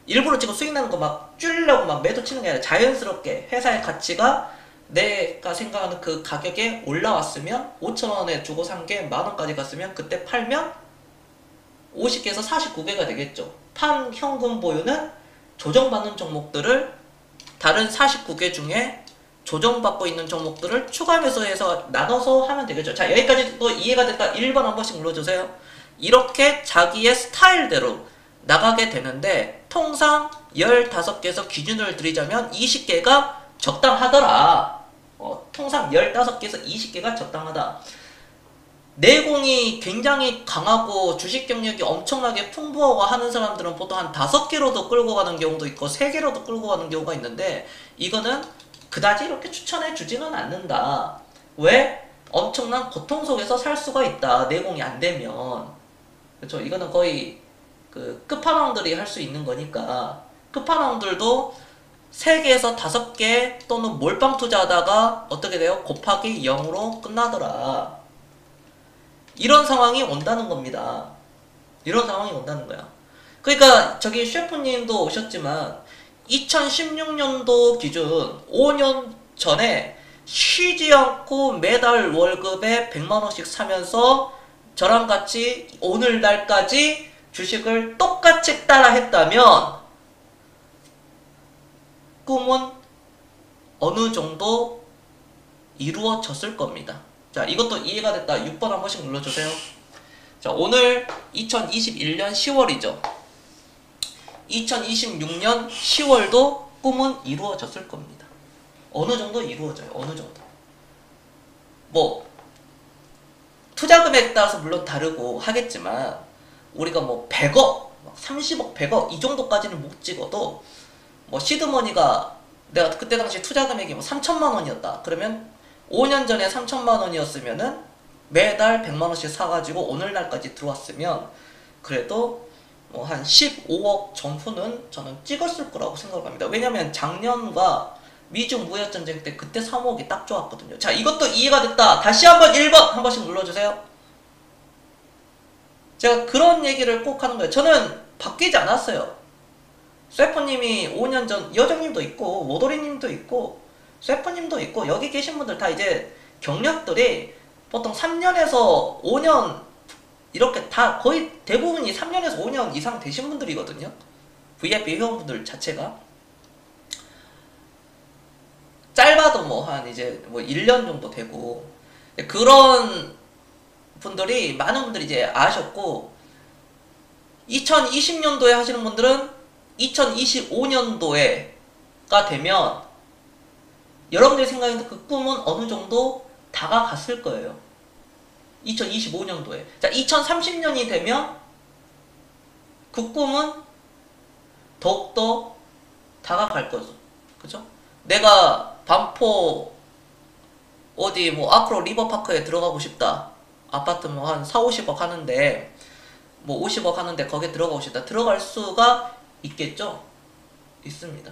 일부러 지금 수익 나는 거 막 줄이려고 막 매도 치는 게 아니라 자연스럽게 회사의 가치가 내가 생각하는 그 가격에 올라왔으면 5천원에 주고 산 게 만원까지 갔으면 그때 팔면 50개에서 49개가 되겠죠. 판 현금 보유는 조정받는 종목들을 다른 49개 중에 조정받고 있는 종목들을 추가 매수해서 나눠서 하면 되겠죠. 자, 여기까지 또 이해가 됐다. 1번 한 번씩 눌러주세요. 이렇게 자기의 스타일대로 나가게 되는데 통상 15개에서 기준을 드리자면 20개가 적당하더라. 통상 15개에서 20개가 적당하다. 내공이 굉장히 강하고 주식 경력이 엄청나게 풍부하고 하는 사람들은 보통 한 5개로도 끌고 가는 경우도 있고 3개로도 끌고 가는 경우가 있는데 이거는 그다지 이렇게 추천해 주지는 않는다. 왜? 엄청난 고통 속에서 살 수가 있다. 내공이 안 되면. 그렇죠? 이거는 거의 그 끝판왕들이 할 수 있는 거니까 끝판왕들도 3개에서 5개 또는 몰빵 투자하다가 어떻게 돼요? 곱하기 0으로 끝나더라. 이런 상황이 온다는 겁니다. 이런 상황이 온다는 거야. 그러니까 저기 셰프님도 오셨지만 2016년도 기준 5년 전에 쉬지 않고 매달 월급에 100만원씩 사면서 저랑 같이 오늘날까지 주식을 똑같이 따라 했다면 꿈은 어느 정도 이루어졌을 겁니다. 자, 이것도 이해가 됐다. 6번 한 번씩 눌러주세요. 자, 오늘 2021년 10월이죠. 2026년 10월도 꿈은 이루어졌을 겁니다. 어느 정도 이루어져요. 어느 정도. 뭐 투자 금액에 따라서 물론 다르고 하겠지만 우리가 뭐 100억, 30억, 100억 이 정도까지는 못 찍어도 뭐 시드머니가 내가 그때 당시 투자 금액이 뭐 3천만 원이었다. 그러면 5년 전에 3천만 원이었으면은 매달 100만 원씩 사가지고 오늘날까지 들어왔으면 그래도 뭐 한 15억 전후는 저는 찍었을 거라고 생각합니다. 왜냐면 작년과 미중 무역전쟁 때 그때 3억이 딱 좋았거든요. 자, 이것도 이해가 됐다. 다시 한번 1번 한 번씩 눌러주세요. 제가 그런 얘기를 꼭 하는 거예요. 저는 바뀌지 않았어요. 쇠프님이 5년 전, 여정님도 있고 모도리님도 있고 쇠프님도 있고 여기 계신 분들 다 이제 경력들이 보통 3년에서 5년 이렇게 다 거의 대부분이 3년에서 5년 이상 되신 분들이거든요. VIP 회원분들 자체가 짧아도 뭐 한 이제 뭐 1년 정도 되고 그런 분들이 많은 분들이 이제 아셨고 2020년도에 하시는 분들은 2025년도에가 되면 여러분들이 생각했던 그 꿈은 어느 정도 다가갔을 거예요. 2025년도에. 자, 2030년이 되면 그 꿈은 더욱더 다가갈 거죠. 그죠? 내가 반포 어디 뭐 아크로 리버파크에 들어가고 싶다. 아파트 뭐 한 4, 50억 하는데 뭐 50억 하는데 거기에 들어가고 싶다. 들어갈 수가 있겠죠? 있습니다.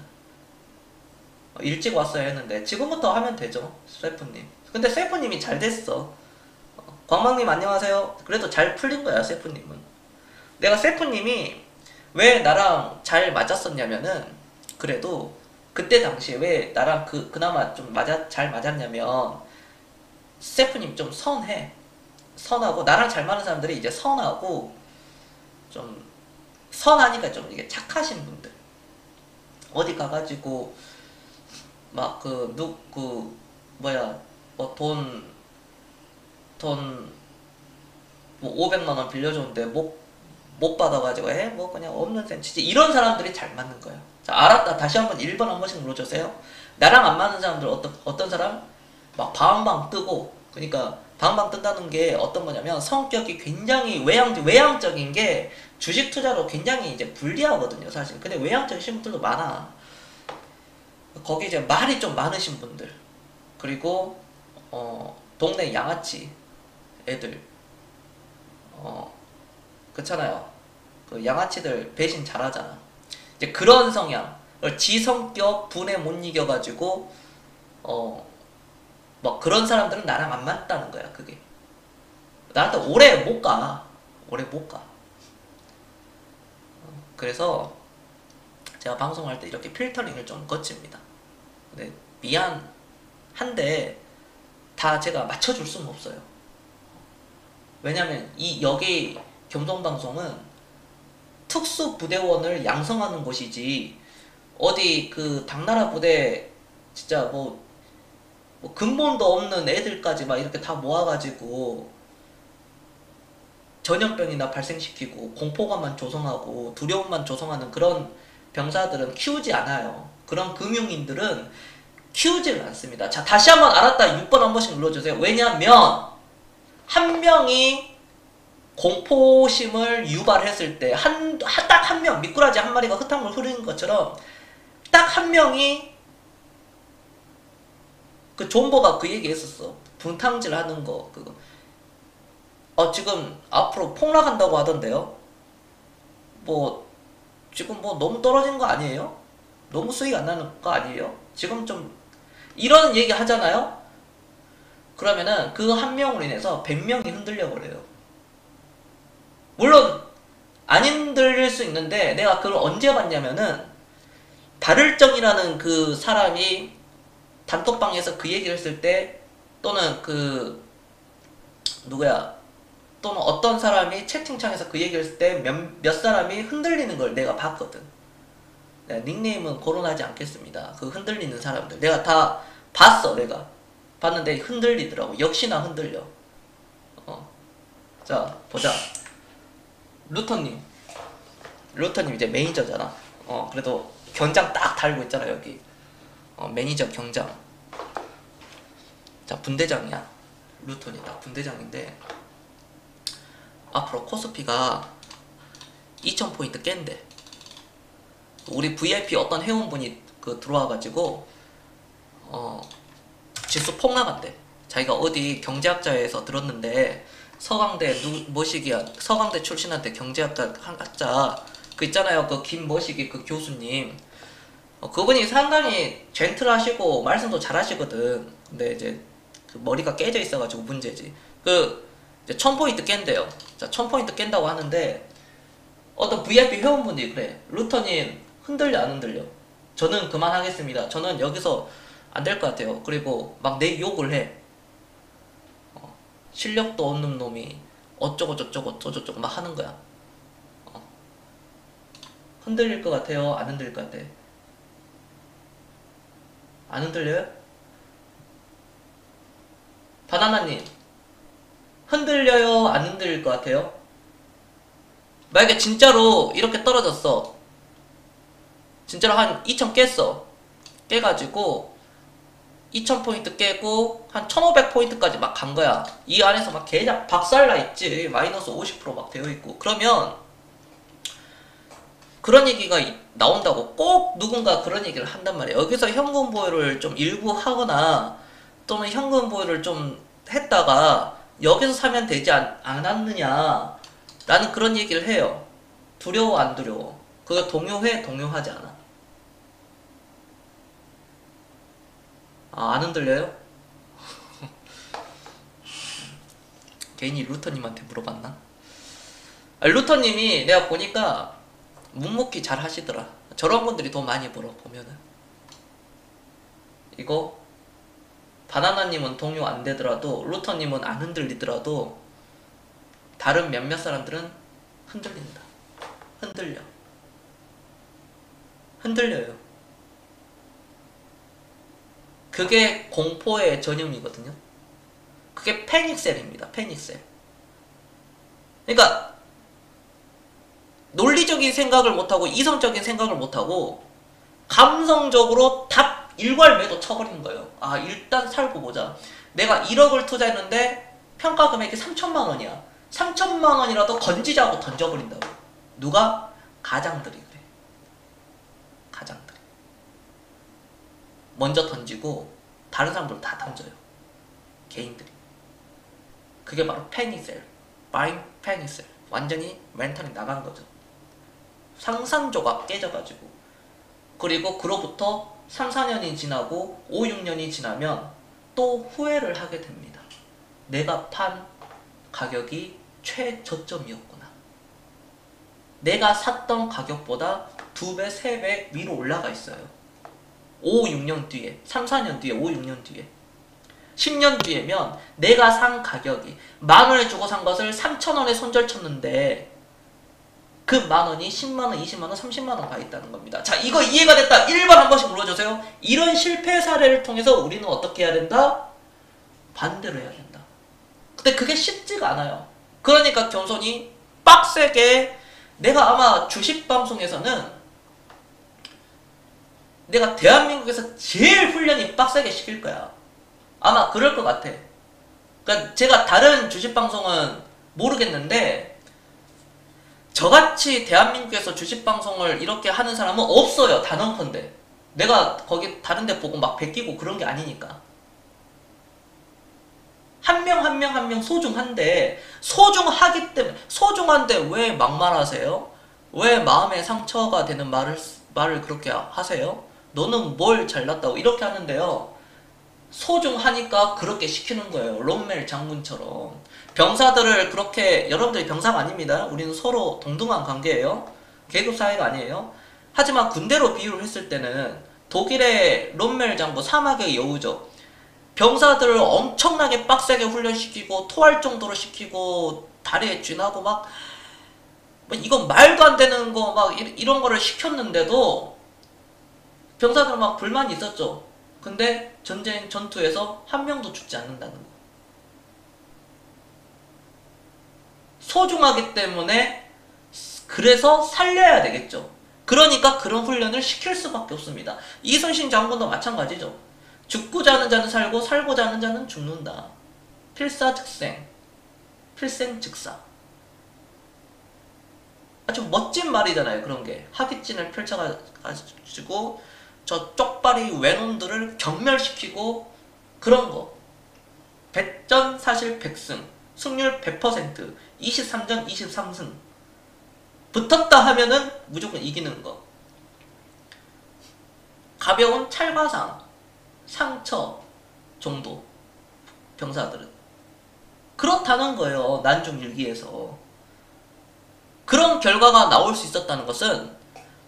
일찍 왔어야 했는데 지금부터 하면 되죠. 쇠프님. 근데 쇠프님이 잘 됐어. 광망님 안녕하세요. 그래도 잘 풀린 거야 쇠프님은. 내가 쇠프님이 왜 나랑 잘 맞았었냐면은 그래도 그때 당시에 왜 나랑 그나마 좀 잘 맞았냐면 쇠프님 좀 선하고 나랑 잘 맞는 사람들이 이제 선하고 좀 선하니까 좀 이게 착하신 분들 어디 가가지고 막 뭐야 뭐 돈 뭐 500만원 빌려줬는데 못 받아가지고 뭐 그냥 없는 셈 치지 이런 사람들이 잘 맞는 거야. 자, 알았다. 다시 한번 1번 한 번씩 눌러주세요. 나랑 안 맞는 사람들 어떤 사람 막 방방 뜨고 그러니까 방방 뜬다는 게 어떤 거냐면 성격이 굉장히 외향적인 게 주식 투자로 굉장히 이제 불리하거든요 사실. 근데 외향적이신 분들도 많아. 거기 이제 말이 좀 많으신 분들 그리고 동네 양아치 애들 그렇잖아요. 그 양아치들 배신 잘하잖아. 이제 그런 성향 지성격 분에 못 이겨가지고 뭐 그런 사람들은 나랑 안 맞다는 거야. 그게 나한테 오래 못 가. 그래서 제가 방송할 때 이렇게 필터링을 좀 거칩니다. 근데 미안한데 다 제가 맞춰줄 수는 없어요. 왜냐면 여기 겸손방송은 특수부대원을 양성하는 곳이지 어디 그 당나라 부대 진짜 뭐 근본도 없는 애들까지 막 이렇게 다 모아가지고 전염병이나 발생시키고 공포감만 조성하고 두려움만 조성하는 그런 병사들은 키우지 않아요. 그런 금융인들은 키우지를 않습니다. 자, 다시 한번 알았다 6번 한 번씩 눌러주세요. 왜냐면 한 명이 공포심을 유발했을 때 딱 한 명 미꾸라지 한 마리가 흙탕물 흐르는 것처럼 딱 한 명이 그 존버가 그 얘기 했었어. 분탕질 하는 거 그거 지금 앞으로 폭락한다고 하던데요. 뭐 지금 뭐 너무 떨어진 거 아니에요? 너무 수익 안 나는 거 아니에요? 지금 좀 이런 얘기 하잖아요. 그러면은 그 한 명으로 인해서 100명이 흔들려 버려요. 물론 안 흔들릴 수 있는데 내가 그걸 언제 봤냐면은 발을정이라는 그 사람이 단톡방에서 그 얘기를 했을 때 또는 또는 어떤 사람이 채팅창에서 그 얘기를 했을 때 몇 사람이 흔들리는 걸 내가 봤거든. 내가 닉네임은 거론하지 않겠습니다. 그 흔들리는 사람들 내가 다 봤어. 내가 봤는데 흔들리더라고. 역시나 흔들려. 자 보자. 루터님 이제 매니저잖아. 그래도 경장 딱 달고 있잖아 여기. 매니저 경장. 자 분대장이야. 루턴이 딱 분대장인데 앞으로 코스피가 2000포인트 깬대. 우리 VIP 어떤 회원분이 들어와가지고 지수 폭락한대. 자기가 어디 경제학자에서 들었는데 서강대 서강대 출신한테 경제학자 그 있잖아요. 그 김머시기 그 교수님 그분이 상당히 젠틀하시고 말씀도 잘하시거든. 근데 이제 그 머리가 깨져 있어가지고 문제지. 이제 1000포인트 깬대요. 자, 1000포인트 깬다고 하는데 어떤 VIP 회원분이 그래. 루터님 흔들려 안 흔들려? 저는 그만하겠습니다. 저는 여기서 안 될 것 같아요. 그리고 막 내 욕을 해. 실력도 없는 놈이 어쩌고 저쩌고 저쩌고 막 하는 거야. 흔들릴 것 같아요? 안 흔들릴 것 같아? 안 흔들려요? 바나나님 흔들려요? 안 흔들릴 것 같아요? 만약에 진짜로 이렇게 떨어졌어. 진짜로 한 2000 깼어. 깨가지고 2000포인트 깨고 한 1500포인트까지 막 간 거야. 이 안에서 막 개작 박살나 있지. 마이너스 50%막 되어 있고. 그러면 그런 얘기가 나온다고 꼭 누군가 그런 얘기를 한단 말이야. 여기서 현금 보유를 좀 일부 하거나 또는 현금 보유를 좀 했다가 여기서 사면 되지 않았느냐 라는 그런 얘기를 해요. 두려워 안 두려워? 그거 동요해? 동요하지 않아? 안 흔들려요? 괜히 루터님한테 물어봤나? 루터님이 내가 보니까 묵묵히 잘 하시더라. 저런 분들이 돈 많이 벌어 보면은. 이거 바나나님은 동요 안 되더라도 루터님은 안 흔들리더라도 다른 몇몇 사람들은 흔들린다. 흔들려. 흔들려요. 그게 공포의 전형이거든요. 그게 패닉셀입니다. 패닉셀. 그러니까 논리적인 생각을 못하고 이성적인 생각을 못하고 감성적으로 답 일괄매도 쳐버리는 거예요. 일단 살고 보자. 내가 1억을 투자했는데 평가 금액이 3천만 원이야. 3천만 원이라도 건지자고 던져버린다고. 누가? 가장들이 그래. 가장들이. 먼저 던지고 다른 사람들 다 던져요. 개인들이. 그게 바로 패닉셀. 바잉 패닉셀. 완전히 멘탈이 나간 거죠. 상상조각 깨져가지고. 그리고 그로부터 3, 4년이 지나고 5, 6년이 지나면 또 후회를 하게 됩니다. 내가 판 가격이 최저점이었구나. 내가 샀던 가격보다 2배, 3배 위로 올라가 있어요. 5, 6년 뒤에, 3, 4년 뒤에, 5, 6년 뒤에. 10년 뒤에면 내가 산 가격이 10,000원에 주고 산 것을 3,000원에 손절 쳤는데 그 10,000원이 10만원, 20만원, 30만원 가 있다는 겁니다. 자, 이거 이해가 됐다. 1번 한 번씩 눌러주세요. 이런 실패 사례를 통해서 우리는 어떻게 해야 된다? 반대로 해야 된다. 근데 그게 쉽지가 않아요. 그러니까 겸손히 빡세게 내가 아마 주식방송에서는 내가 대한민국에서 제일 훈련이 빡세게 시킬 거야. 아마 그럴 것 같아. 그러니까 제가 다른 주식방송은 모르겠는데 저같이 대한민국에서 주식방송을 이렇게 하는 사람은 없어요. 단언컨대. 내가 거기 다른 데 보고 막 베끼고 그런 게 아니니까. 한 명 한 명 한 명 소중한데 소중하기 때문에 소중한데 왜 막말하세요? 왜 마음에 상처가 되는 말을 그렇게 하세요? 너는 뭘 잘났다고 이렇게 하는데요. 소중하니까 그렇게 시키는 거예요. 롬멜 장군처럼. 병사들을 그렇게, 여러분들이 병사가 아닙니다. 우리는 서로 동등한 관계예요. 계급 사회가 아니에요. 하지만 군대로 비유를 했을 때는 독일의 롬멜 장군, 사막의 여우죠. 병사들을 엄청나게 빡세게 훈련시키고 토할 정도로 시키고 다리에 쥐나고 막 이건 말도 안 되는 거 막 이런 거를 시켰는데도 병사들 막 불만이 있었죠. 근데 전쟁 전투에서 한 명도 죽지 않는다는 거. 소중하기 때문에 그래서 살려야 되겠죠. 그러니까 그런 훈련을 시킬 수밖에 없습니다. 이순신 장군도 마찬가지죠. 죽고자 하는 자는 살고 살고자 하는 자는 죽는다. 필사즉생. 필생즉사. 아주 멋진 말이잖아요. 그런 게. 하깃진을 펼쳐가지고 저 쪽발이 외놈들을 경멸시키고 그런 거. 백전 사실 백승. 승률 100%. 23전 23승. 붙었다 하면은 무조건 이기는 거. 가벼운 찰과상, 상처 정도 병사들은 그렇다는 거예요. 난중일기에서. 그런 결과가 나올 수 있었다는 것은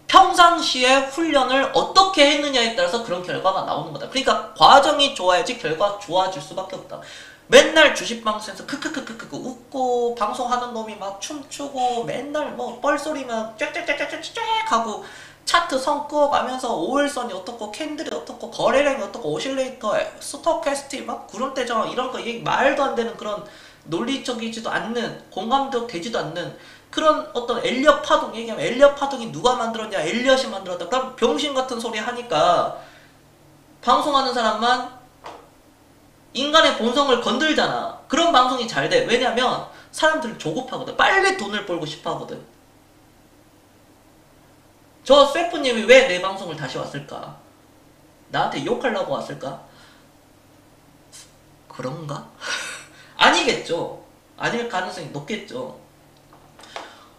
평상시에 훈련을 어떻게 했느냐에 따라서 그런 결과가 나오는 거다. 그러니까 과정이 좋아야지 결과가 좋아질 수밖에 없다. 맨날 주식방송에서 크크크크크 웃고 방송하는 놈이 막 춤추고 맨날 뭐 뻘소리만 쫙쫙쫙쫙쫙 하고 차트 선 그어가면서 5일선이 어떻고 캔들이 어떻고 거래량이 어떻고 오실레이터 스토캐스틱 막 구름대전 이런 거 얘기 말도 안 되는 그런 논리적이지도 않는 공감도 되지도 않는 그런 어떤 엘리엇 파동 얘기하면 엘리엇 파동이 누가 만들었냐 엘리엇이 만들었다 그럼 병신 같은 소리 하니까 방송하는 사람만 인간의 본성을 건들잖아. 그런 방송이 잘 돼. 왜냐면 사람들은 조급하거든. 빨리 돈을 벌고 싶어 하거든. 저 셀프님이 왜 내 방송을 다시 왔을까? 나한테 욕하려고 왔을까? 그런가? 아니겠죠. 아닐 가능성이 높겠죠.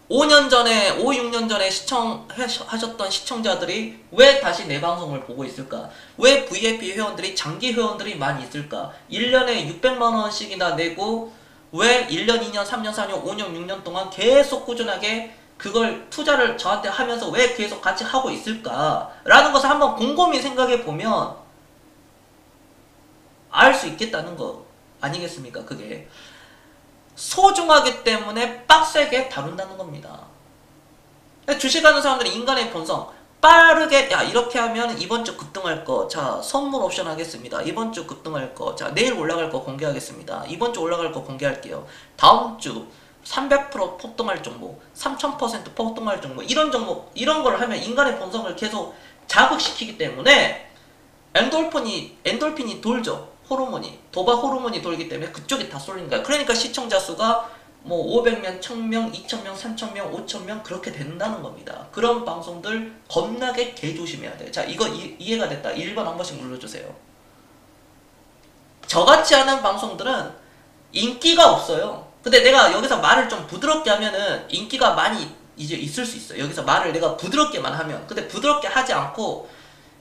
5년 전에, 5, 6년 전에 시청하셨던 시청자들이 왜 다시 내 방송을 보고 있을까? 왜 VIP 회원들이, 장기 회원들이 많이 있을까? 1년에 600만원씩이나 내고 왜 1년, 2년, 3년, 4년, 5년, 6년 동안 계속 꾸준하게 그걸 투자를 저한테 하면서 왜 계속 같이 하고 있을까? 라는 것을 한번 곰곰이 생각해 보면 알 수 있겠다는 거 아니겠습니까? 그게. 소중하기 때문에 빡세게 다룬다는 겁니다. 주식하는 사람들은 인간의 본성 빠르게 야 이렇게 하면 이번 주 급등할 거 자 선물 옵션 하겠습니다. 이번 주 급등할 거 자 내일 올라갈 거 공개하겠습니다. 이번 주 올라갈 거 공개할게요. 다음 주 300% 폭등할 종목 3000% 폭등할 종목 이런 종목 이런 걸 하면 인간의 본성을 계속 자극시키기 때문에 엔돌핀이 돌죠. 호르몬이 도파 호르몬이 돌기 때문에 그쪽에 다 쏠리는 거야. 그러니까 시청자 수가 뭐 500명, 1000명, 2000명, 3000명, 5000명 그렇게 된다는 겁니다. 그런 방송들 겁나게 개조심해야 돼요. 자 이거 이해가 됐다. 1번 한 번씩 눌러주세요. 저같이 하는 방송들은 인기가 없어요. 근데 내가 여기서 말을 좀 부드럽게 하면은 인기가 많이 이제 있을 수 있어요. 여기서 말을 내가 부드럽게만 하면. 근데 부드럽게 하지 않고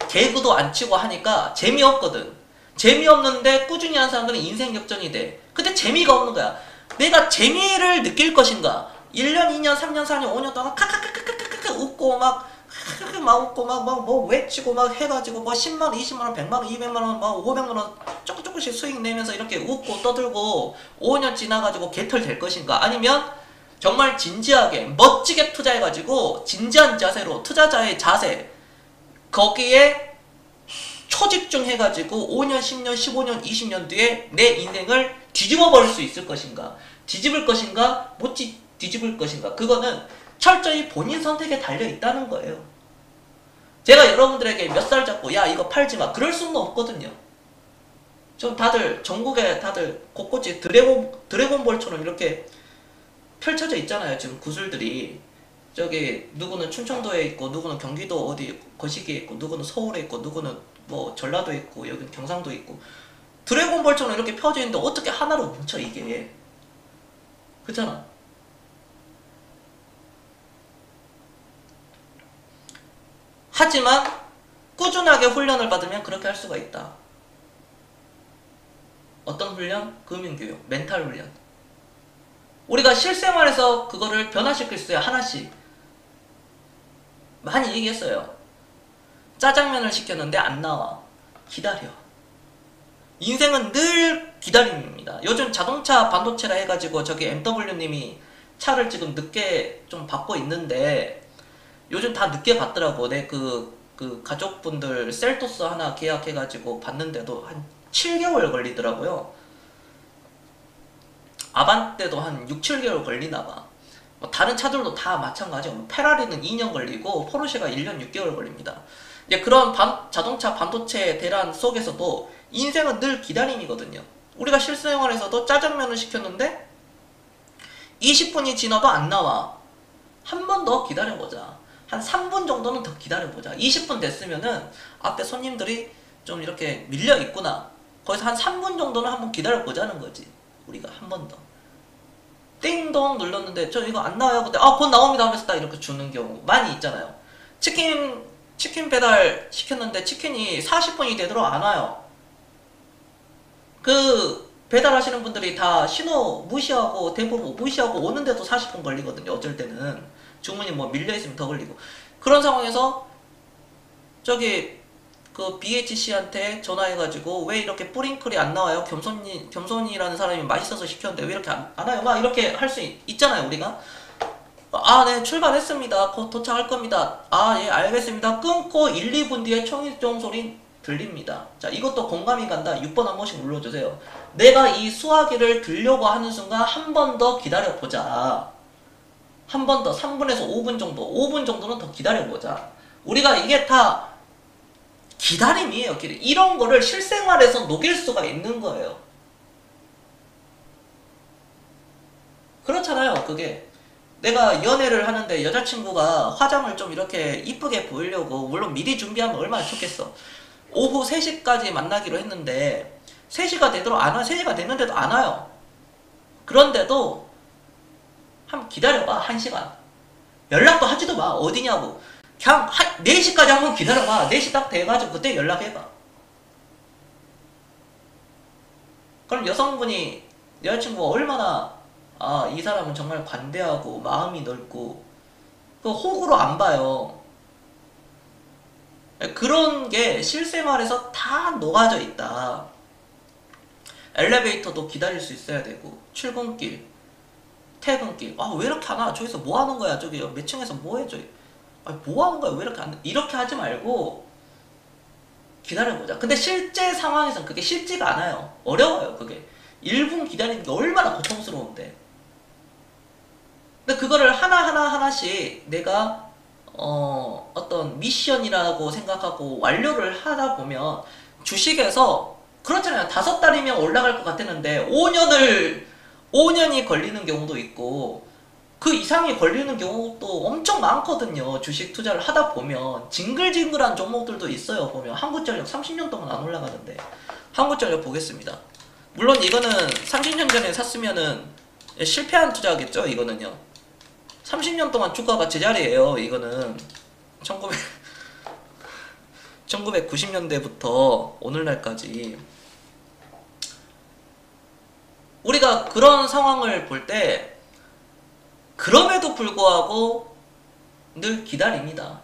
개그도 안 치고 하니까 재미없거든. 재미없는데 꾸준히 하는 사람들은 인생 역전이 돼. 근데 재미가 없는 거야. 내가 재미를 느낄 것인가? 1년, 2년, 3년, 4년, 5년 동안 카카카카카카카 웃고 막 웃고 막 뭐 외치고 막 해가지고 뭐 10만원, 20만원, 100만원, 200만원, 막 500만원 조금씩 수익 내면서 이렇게 웃고 떠들고 5년 지나가지고 개털 될 것인가? 아니면 정말 진지하게 멋지게 투자해가지고 진지한 자세로 투자자의 자세 거기에 초집중해가지고 5년, 10년, 15년, 20년 뒤에 내 인생을 뒤집어 버릴 수 있을 것인가? 뒤집을 것인가? 못 뒤집을 것인가? 그거는 철저히 본인 선택에 달려있다는 거예요. 제가 여러분들에게 몇 살 잡고 야 이거 팔지마 그럴 수는 없거든요. 좀 다들 전국에 다들 곳곳이 드래곤볼처럼 이렇게 펼쳐져 있잖아요. 지금 구슬들이. 저기 누구는 충청도에 있고 누구는 경기도 어디 거시기에 있고 누구는 서울에 있고 누구는 뭐 전라도에 있고 여기는 경상도에 있고 드래곤볼처럼 이렇게 펴져 있는데 어떻게 하나로 뭉쳐 이게. 그렇잖아. 하지만 꾸준하게 훈련을 받으면 그렇게 할 수가 있다. 어떤 훈련? 금융교육, 멘탈 훈련. 우리가 실생활에서 그거를 변화시킬 수 있어요. 하나씩. 많이 얘기했어요. 짜장면을 시켰는데 안 나와. 기다려. 인생은 늘 기다림입니다. 요즘 자동차 반도체라 해가지고 저기 MW님이 차를 지금 늦게 좀 받고 있는데 요즘 다 늦게 받더라고. 내 그 가족분들 셀토스 하나 계약해가지고 받는데도 한 7개월 걸리더라고요. 아반떼도 한 6, 7개월 걸리나봐. 뭐 다른 차들도 다 마찬가지고 뭐 페라리는 2년 걸리고 포르쉐가 1년 6개월 걸립니다. 이제 그런 자동차 반도체 대란 속에서도 인생은 늘 기다림이거든요. 우리가 실생활에서도 짜장면을 시켰는데 20분이 지나도 안 나와. 한 번 더 기다려보자. 한 3분 정도는 더 기다려보자. 20분 됐으면은 앞에 손님들이 좀 이렇게 밀려있구나. 거기서 한 3분 정도는 한번 기다려보자는 거지. 우리가 한 번 더. 띵동 눌렀는데 저 이거 안 나와요. 근데 아 곧 나옵니다 하면서 딱 이렇게 주는 경우 많이 있잖아요. 치킨 치킨 배달 시켰는데 치킨이 40분이 되도록 안 와요. 그 배달하시는 분들이 다 신호 무시하고 대부분 무시하고 오는데도 40분 걸리거든요. 어쩔 때는 주문이 뭐 밀려있으면 더 걸리고. 그런 상황에서 저기 그 BHC한테 전화해가지고 왜 이렇게 뿌링클이 안 나와요? 겸손이라는 사람이 맛있어서 시켰는데 왜 이렇게 안 와요? 막 이렇게 할 수 있잖아요, 우리가. 아, 네, 출발했습니다. 곧 도착할 겁니다. 아, 예, 알겠습니다. 끊고 1, 2분 뒤에 청일종 소리 들립니다. 자, 이것도 공감이 간다. 6번 한 번씩 눌러주세요. 내가 이 수화기를 들려고 하는 순간 한 번 더 기다려보자. 한 번 더, 3분에서 5분 정도, 5분 정도는 더 기다려보자. 우리가 이게 다 기다림이에요. 이런 거를 실생활에서 녹일 수가 있는 거예요. 그렇잖아요. 그게 내가 연애를 하는데 여자친구가 화장을 좀 이렇게 이쁘게 보이려고, 물론 미리 준비하면 얼마나 좋겠어. 오후 3시까지 만나기로 했는데 3시가 되도록 안 와. 3시가 됐는데도 안 와요. 그런데도 한번 기다려봐. 1시간 연락도 하지도 마. 어디냐고. 그냥 4시까지 한번 기다려봐. 4시 딱 돼가지고 그때 연락해봐. 그럼 여성분이, 여자친구가 얼마나 이 사람은 정말 관대하고 마음이 넓고 그 호구로 안 봐요. 그런 게 실생활에서 다 녹아져 있다. 엘리베이터도 기다릴 수 있어야 되고, 출근길, 퇴근길, 왜 이렇게 안 와? 저기서 뭐 하는 거야? 저기 몇 층에서 뭐 해? 저기 뭐 하는 거야? 왜 이렇게 안 돼? 이렇게 하지 말고 기다려보자. 근데 실제 상황에서는 그게 쉽지가 않아요. 어려워요. 그게 1분 기다리는 게 얼마나 고통스러운데. 근데 그거를 하나씩 내가 어떤 미션이라고 생각하고 완료를 하다 보면, 주식에서 그렇잖아요. 5달이면 올라갈 것 같았는데 5년이 걸리는 경우도 있고 그 이상이 걸리는 경우도 엄청 많거든요. 주식 투자를 하다 보면 징글징글한 종목들도 있어요. 보면 한국전력 30년 동안 안 올라가는데, 한국전력 보겠습니다. 물론 이거는 30년 전에 샀으면은 실패한 투자겠죠. 이거는요. 30년 동안 주가가 제자리예요. 이거는 1990년대부터 오늘날까지. 우리가 그런 상황을 볼 때 그럼에도 불구하고 늘 기다립니다.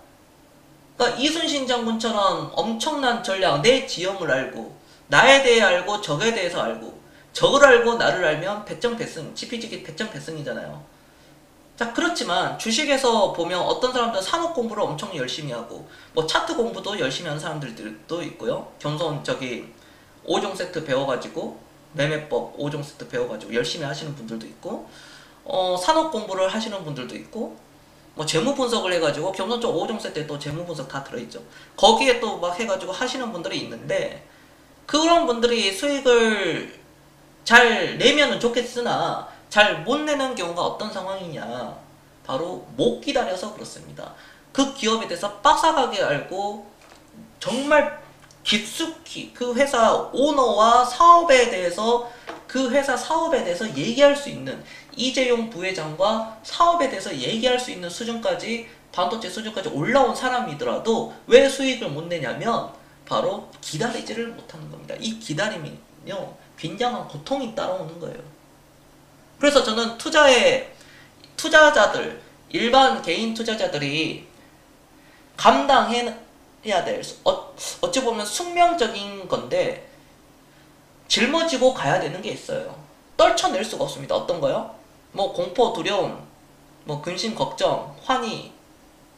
그러니까 이순신 장군처럼 엄청난 전략, 내 지형을 알고, 나에 대해 알고, 적에 대해서 알고, 적을 알고 나를 알면 백전백승, 지피지기 백전백승이잖아요. 자, 그렇지만 주식에서 보면 어떤 사람들은 산업 공부를 엄청 열심히 하고, 뭐 차트 공부도 열심히 하는 사람들도 있고요. 겸손 5종 세트 배워가지고, 매매법 5종 세트 배워가지고 열심히 하시는 분들도 있고, 산업 공부를 하시는 분들도 있고, 뭐 재무 분석을 해가지고 겸손적 5종 세트에 또 재무 분석 다 들어있죠. 거기에 또 막 해가지고 하시는 분들이 있는데, 그런 분들이 수익을 잘 내면은 좋겠으나 잘 못 내는 경우가 어떤 상황이냐, 바로 못 기다려서 그렇습니다. 그 기업에 대해서 빡싹하게 알고 정말 깊숙이 그 회사 오너와 사업에 대해서, 그 회사 사업에 대해서 얘기할 수 있는, 이재용 부회장과 사업에 대해서 얘기할 수 있는 수준까지, 반도체 수준까지 올라온 사람이더라도 왜 수익을 못 내냐면 바로 기다리지를 못하는 겁니다. 이 기다림이요, 굉장한 고통이 따라오는 거예요. 그래서 저는 투자자들, 일반 개인 투자자들이 감당해야 될, 어찌 보면 숙명적인 건데 짊어지고 가야 되는 게 있어요. 떨쳐낼 수가 없습니다. 어떤 거요? 뭐 공포, 두려움, 뭐 근심, 걱정, 환희,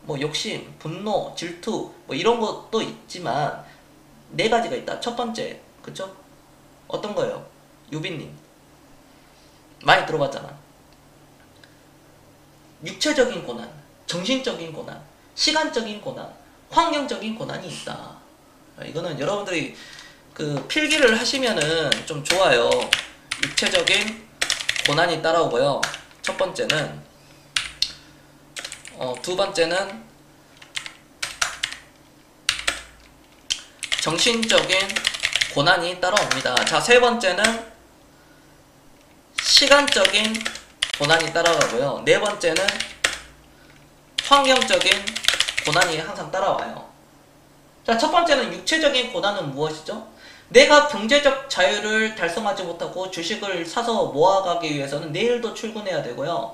뭐 욕심, 분노, 질투, 뭐 이런 것도 있지만 4가지가 있다. 첫 번째, 그쵸? 어떤 거예요? 유빈님 많이 들어봤잖아. 육체적인 고난, 정신적인 고난, 시간적인 고난, 환경적인 고난이 있다. 이거는 여러분들이 그 필기를 하시면은 좀 좋아요. 육체적인 고난이 따라오고요. 첫 번째는, 두 번째는 정신적인 고난이 따라옵니다. 자, 세 번째는 시간적인 고난이 따라가고요. 네 번째는 환경적인 고난이 항상 따라와요. 자, 첫 번째는 육체적인 고난은 무엇이죠? 내가 경제적 자유를 달성하지 못하고 주식을 사서 모아가기 위해서는 내일도 출근해야 되고요.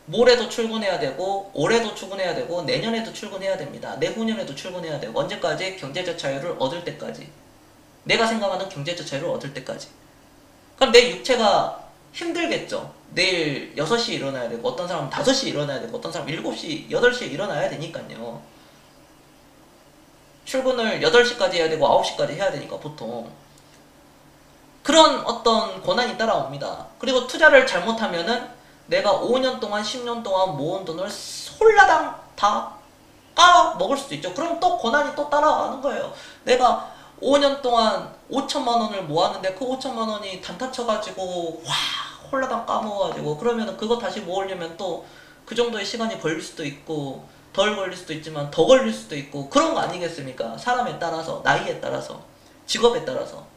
모레도 출근해야 되고, 올해도 출근해야 되고, 내년에도 출근해야 됩니다. 내후년에도 출근해야 되고, 언제까지? 경제적 자유를 얻을 때까지. 내가 생각하는 경제적 자유를 얻을 때까지. 그럼 내 육체가 힘들겠죠. 내일 6시에 일어나야 되고, 어떤 사람은 5시에 일어나야 되고, 어떤 사람은 7시, 8시에 일어나야 되니까요. 출근을 8시까지 해야 되고 9시까지 해야 되니까 보통 그런 어떤 고난이 따라옵니다. 그리고 투자를 잘못하면은 내가 5년 동안 10년 동안 모은 돈을 홀라당 다 까먹을 수도 있죠. 그럼 또 고난이 또 따라가는 거예요. 내가 5년 동안 5천만 원을 모았는데 그 5천만 원이 단타 쳐가지고 와 홀라당 까먹어가지고 그러면은 그거 다시 모으려면 또 그 정도의 시간이 걸릴 수도 있고 덜 걸릴 수도 있지만 더 걸릴 수도 있고 그런 거 아니겠습니까? 사람에 따라서, 나이에 따라서, 직업에 따라서.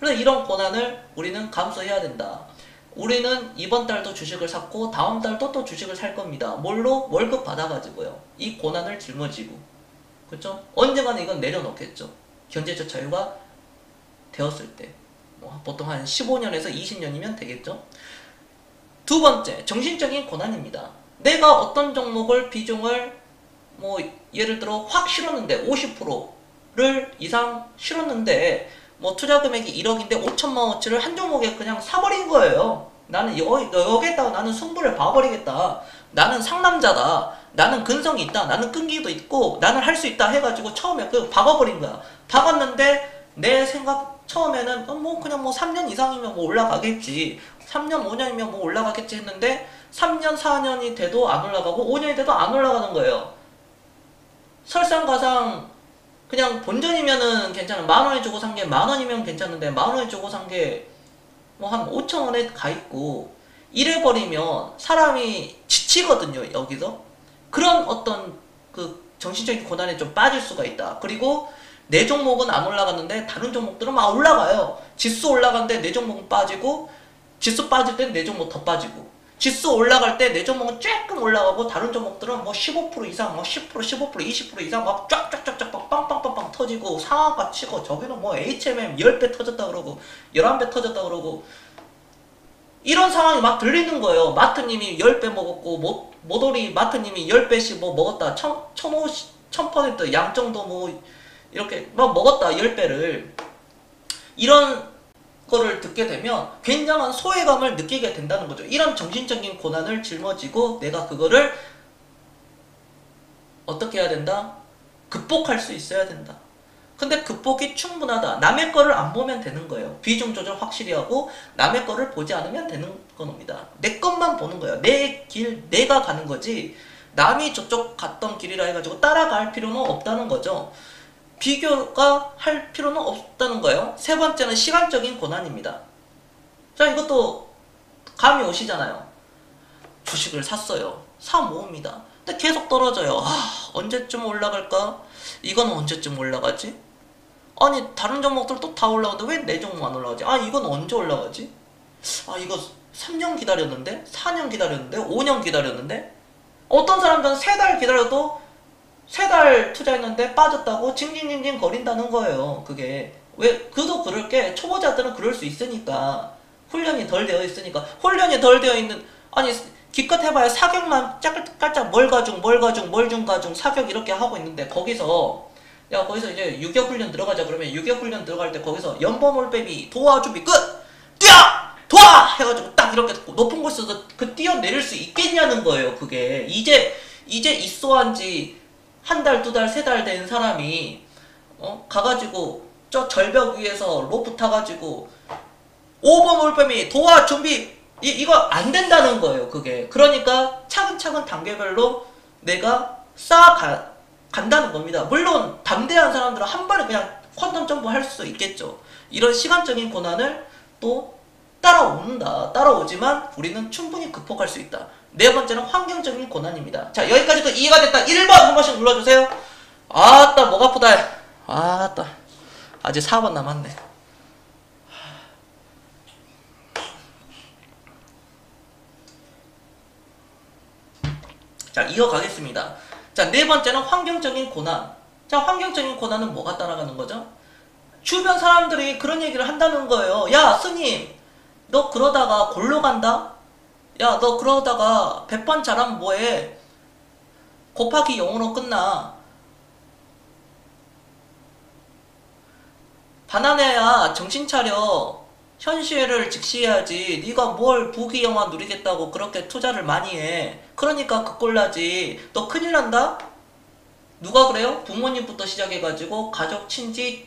그래서 이런 고난을 우리는 감수해야 된다. 우리는 이번 달도 주식을 샀고 다음 달도 또 주식을 살 겁니다. 뭘로? 월급 받아가지고요. 이 고난을 짊어지고. 그렇죠? 언젠가는 이건 내려놓겠죠. 경제적 자유가 되었을 때. 보통 한 15년에서 20년이면 되겠죠. 두 번째, 정신적인 고난입니다. 내가 어떤 종목을 비중을 예를 들어 확 실었는데 50%를 이상 실었는데 투자 금액이 1억인데 5천만 원어치를 한 종목에 그냥 사버린 거예요. 나는 여기에다가 나는 승부를 봐버리겠다. 나는 상남자다. 나는 근성이 있다. 나는 끈기도 있고 나는 할 수 있다 해가지고 처음에 박아버린 거야. 박았는데 내 생각 처음에는 그냥 3년 이상이면 올라가겠지. 3년 5년이면 올라가겠지 했는데 3년 4년이 돼도 안 올라가고 5년이 돼도 안 올라가는 거예요. 설상가상 그냥 본전이면은 괜찮아. 만원에 주고 산 게 만원이면 괜찮은데 만원에 주고 산 게 한 5천원에 가있고 이래버리면 사람이 지치거든요. 여기서 그런 어떤 그 정신적인 고난에 좀 빠질 수가 있다. 그리고 내 종목은 안 올라갔는데 다른 종목들은 막 올라가요. 지수 올라갔는데 내 종목은 빠지고 지수 빠질 땐 내 종목 더 빠지고 지수 올라갈 때 내 종목은 조금 올라가고 다른 종목들은 15% 이상, 10%, 15%, 20% 이상 막 쫙쫙쫙쫙 막 빵빵빵빵 터지고 상한가 치고 저기는 HMM 10배 터졌다 그러고 11배 터졌다 그러고 이런 상황이 막 들리는 거예요. 마트님이 10배 먹었고 모돌이 마트님이 10배씩 먹었다. 1000% 양정도 이렇게 막 먹었다. 10배를 이런 거를 듣게 되면 굉장한 소외감을 느끼게 된다는 거죠. 이런 정신적인 고난을 짊어지고 내가 그거를 어떻게 해야 된다? 극복할 수 있어야 된다. 근데 극복이 충분하다. 남의 거를 안 보면 되는 거예요. 비중 조절 확실히 하고 남의 거를 보지 않으면 되는 겁니다. 내 것만 보는 거예요. 내 길 내가 가는 거지 남이 저쪽 갔던 길이라 해가지고 따라갈 필요는 없다는 거죠. 비교가 할 필요는 없다는 거예요. 세 번째는 시간적인 고난입니다. 자, 이것도 감이 오시잖아요. 주식을 샀어요. 사 모읍니다. 근데 계속 떨어져요. 언제쯤 올라갈까? 이건 언제쯤 올라가지? 아니 다른 종목들도 다 올라가는데 왜 내 종목 안 올라가지? 이건 언제 올라가지? 이거 3년 기다렸는데? 4년 기다렸는데? 5년 기다렸는데? 어떤 사람들은 3달 기다려도 3달 투자했는데 빠졌다고 징징징징 거린다는 거예요. 그게 왜 그도 그럴 게 초보자들은 그럴 수 있으니까 훈련이 덜 되어 있으니까 훈련이 덜 되어 있는 기껏 해봐야 사격만 깔짝 뭘 중가중 사격 이렇게 하고 있는데 거기서 이제 유격 훈련 들어가자 그러면 유격 훈련 들어갈 때 거기서 연범올빼미 도와 준비 끝 뛰어 도와 해가지고 딱 이렇게 높은 곳에서 뛰어내릴 수 있겠냐는 거예요. 그게 이제 입소한지 1달, 2달, 3달 된 사람이 가가지고 저 절벽 위에서 로프 타가지고 5번 올빼미 도와 준비 이거 안 된다는 거예요. 그게 그러니까 차근차근 단계별로 내가 간다는 겁니다. 물론 담대한 사람들은 한 번에 그냥 퀀텀 점프 할 수 있겠죠. 이런 시간적인 고난을 또 따라오지만 우리는 충분히 극복할 수 있다. 네 번째는 환경적인 고난입니다. 자, 여기까지도 이해가 됐다. 1번 한 번씩 눌러주세요. 아따 목 아프다. 아따 아직 4번 남았네. 자, 이어가겠습니다. 자, 네 번째는 환경적인 고난. 자, 환경적인 고난은 뭐가 따라가는 거죠? 주변 사람들이 그런 얘기를 한다는 거예요. 야, 스님, 너 그러다가 골로 간다? 야, 너 그러다가 100번 잘하면 뭐해? 곱하기 0으로 끝나. 바나나야, 정신 차려. 현실을 직시해야지. 네가 뭘 부귀영화 누리겠다고 그렇게 투자를 많이 해. 그러니까 그 꼴나지. 너 큰일 난다? 누가 그래요? 부모님부터 시작해가지고 가족, 친지,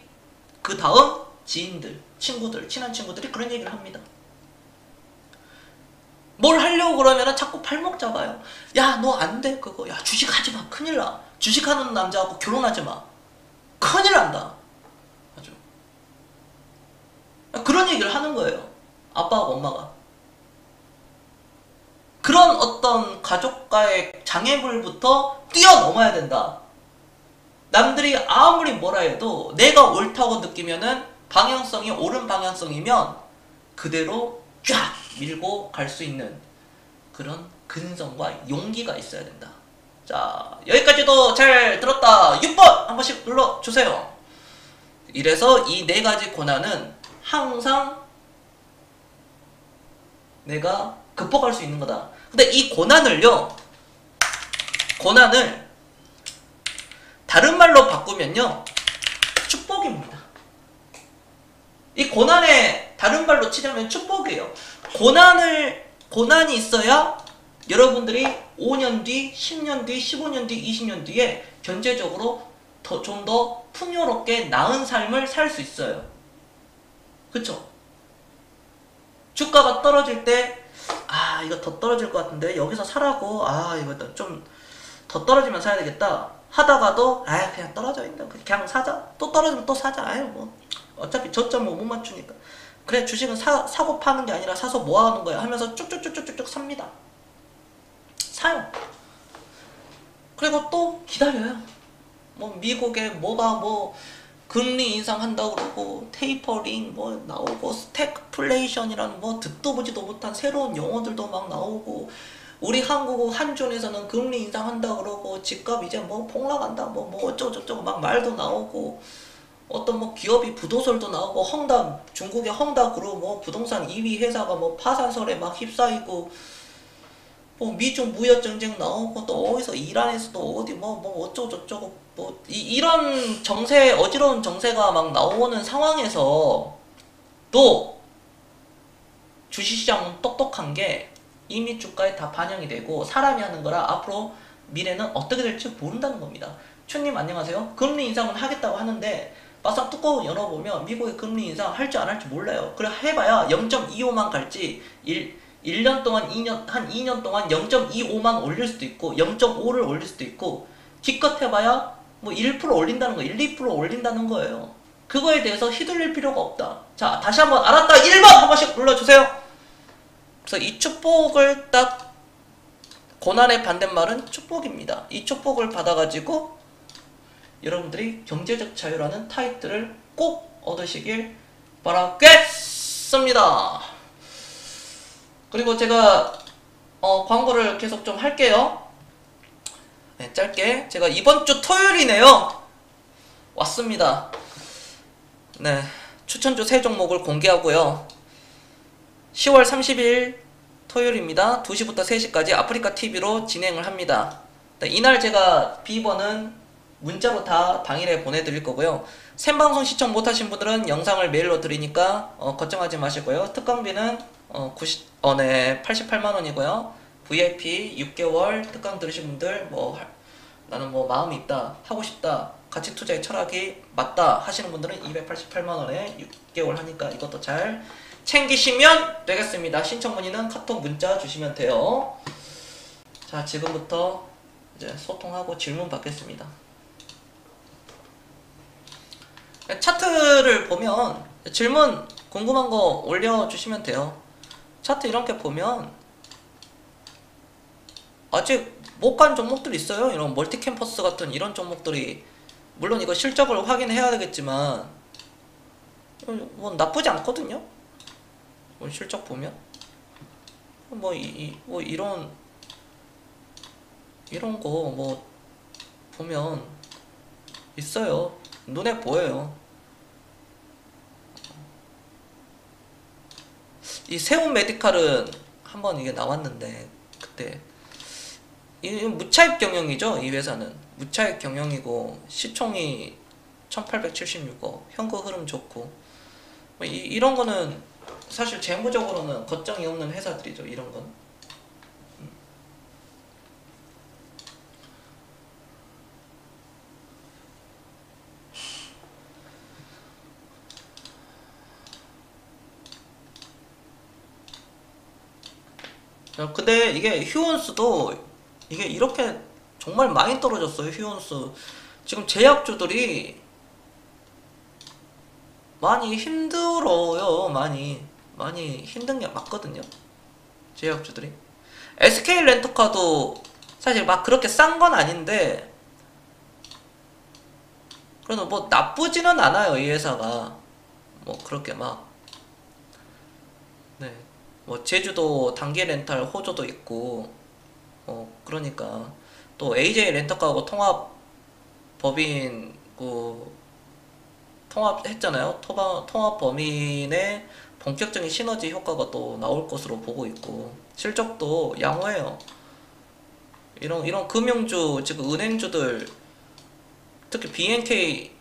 그 다음 지인들, 친구들, 친한 친구들이 그런 얘기를 합니다. 뭘 하려고 그러면은 자꾸 발목 잡아요. 야, 너 안 돼, 그거. 야, 주식하지 마. 큰일 나. 주식하는 남자하고 결혼하지 마. 큰일 난다. 아주. 그런 얘기를 하는 거예요. 아빠하고 엄마가. 그런 어떤 가족과의 장애물부터 뛰어넘어야 된다. 남들이 아무리 뭐라 해도 내가 옳다고 느끼면은 방향성이 옳은 방향성이면 그대로 쫙 밀고 갈 수 있는 그런 근성과 용기가 있어야 된다. 자, 여기까지도 잘 들었다. 6번 한 번씩 눌러주세요. 이래서 이 네 가지 고난은 항상 내가 극복할 수 있는 거다. 근데 이 고난을요, 고난을 다른 말로 바꾸면요, 축복입니다. 이 고난에 다른 말로 치자면 축복이에요. 고난이 있어야 여러분들이 5년 뒤, 10년 뒤, 15년 뒤, 20년 뒤에 경제적으로 좀 더 풍요롭게 나은 삶을 살 수 있어요. 그쵸? 주가가 떨어질 때, 아, 이거 더 떨어질 것 같은데, 여기서 사라고, 아, 이거 좀 더 떨어지면 사야 되겠다. 하다가도, 아, 그냥 떨어져 있는데, 그냥 사자. 또 떨어지면 또 사자. 아유, 뭐. 어차피 저점 못 맞추니까. 그래, 주식은 사고 파는 게 아니라 사서 모아놓는 거야 하면서 쭉쭉쭉쭉쭉 삽니다. 사요. 그리고 또 기다려요. 뭐 미국에 뭐가 뭐 금리 인상한다고 그러고 테이퍼링 뭐 나오고 스태그플레이션이라는 뭐 듣도 보지도 못한 새로운 용어들도 막 나오고, 우리 한전에서는 금리 인상한다고 그러고 집값 이제 뭐 폭락한다 뭐 어쩌고저쩌고 막 말도 나오고, 어떤 뭐 기업이 부도설도 나오고, 중국의 헝다그룹 뭐 부동산 2위 회사가 뭐 파산설에 막 휩싸이고, 뭐 미중 무역 전쟁 나오고, 또 어디서 이란에서도 어디 뭐 어쩌고저쩌고 뭐 이런 정세, 어지러운 정세가 막 나오는 상황에서 또 주식시장은 똑똑한 게 이미 주가에 다 반영이 되고 사람이 하는 거라 앞으로 미래는 어떻게 될지 모른다는 겁니다. 추님 안녕하세요. 금리 인상은 하겠다고 하는데 막상 뚜껑을 열어보면 미국의 금리 인상 할지 안 할지 몰라요. 그래 해봐야 0.25만 갈지 1년 동안 한 2년 동안 0.25만 올릴 수도 있고 0.5를 올릴 수도 있고, 기껏 해봐야 뭐 1% 올린다는 거, 1, 2% 올린다는 거예요. 그거에 대해서 휘둘릴 필요가 없다. 자, 다시 한번 알았다 1번 한 번씩 눌러주세요. 그래서 이 축복을 딱, 고난의 반대말은 축복입니다. 이 축복을 받아가지고 여러분들이 경제적 자유라는 타이틀을 꼭 얻으시길 바라겠습니다. 그리고 제가 광고를 계속 좀 할게요. 네, 짧게. 제가 이번 주 토요일이네요. 왔습니다. 네, 추천주 3종목을 공개하고요. 10월 30일 토요일입니다. 2시부터 3시까지 아프리카 TV로 진행을 합니다. 네, 이날 제가 비번은 문자로 다 당일에 보내드릴 거고요. 생방송 시청 못하신 분들은 영상을 메일로 드리니까 걱정하지 마시고요. 특강비는 88만원이고요. VIP 6개월 특강 들으신 분들, 나는 뭐 마음이 있다, 하고 싶다, 가치 투자의 철학이 맞다 하시는 분들은 288만원에 6개월 하니까 이것도 잘 챙기시면 되겠습니다. 신청 문의는 카톡 문자 주시면 돼요. 자, 지금부터 이제 소통하고 질문 받겠습니다. 차트를 보면 질문 궁금한 거 올려주시면 돼요. 차트 이렇게 보면 아직 못 간 종목들 있어요. 이런 멀티캠퍼스 같은 이런 종목들이, 물론 이거 실적을 확인해야 되겠지만 뭐 나쁘지 않거든요. 뭐 실적 보면 뭐 이런 거 뭐 보면 있어요. 눈에 보여요. 이 세운 메디칼은 한번 이게 나왔는데 그때 이 무차입 경영이죠. 이 회사는 무차입 경영이고 시총이 1876억, 현금 흐름 좋고 이런 거는 사실 재무적으로는 걱정이 없는 회사들이죠. 이런 건. 근데 이게 휴원수도 이게 이렇게 정말 많이 떨어졌어요. 휴원수 지금 제약주들이 많이 힘들어요. 많이 힘든 게 맞거든요. 제약주들이 SK 렌터카도 사실 막 그렇게 싼 건 아닌데 그래도 뭐 나쁘지는 않아요. 이 회사가 뭐 그렇게 막 네. 뭐 제주도 단기 렌탈 호조도 있고 그러니까 또 AJ 렌터카하고 통합 법인 그 통합했잖아요. 통합 범인의 본격적인 시너지 효과가 또 나올 것으로 보고 있고 실적도 양호해요. 이런 금융주 지금 은행주들 특히 BNK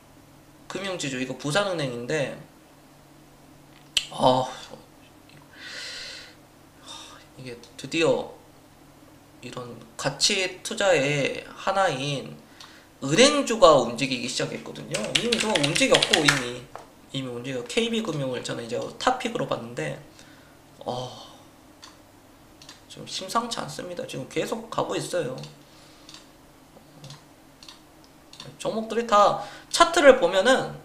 금융지주 이거 부산은행인데 아 이게 드디어 이런 가치 투자의 하나인 은행주가 움직이기 시작했거든요. 이미 좀 움직였고 이미 움직여 KB금융을 저는 이제 탑픽으로 봤는데 지금 심상치 않습니다. 지금 계속 가고 있어요. 종목들이 다 차트를 보면은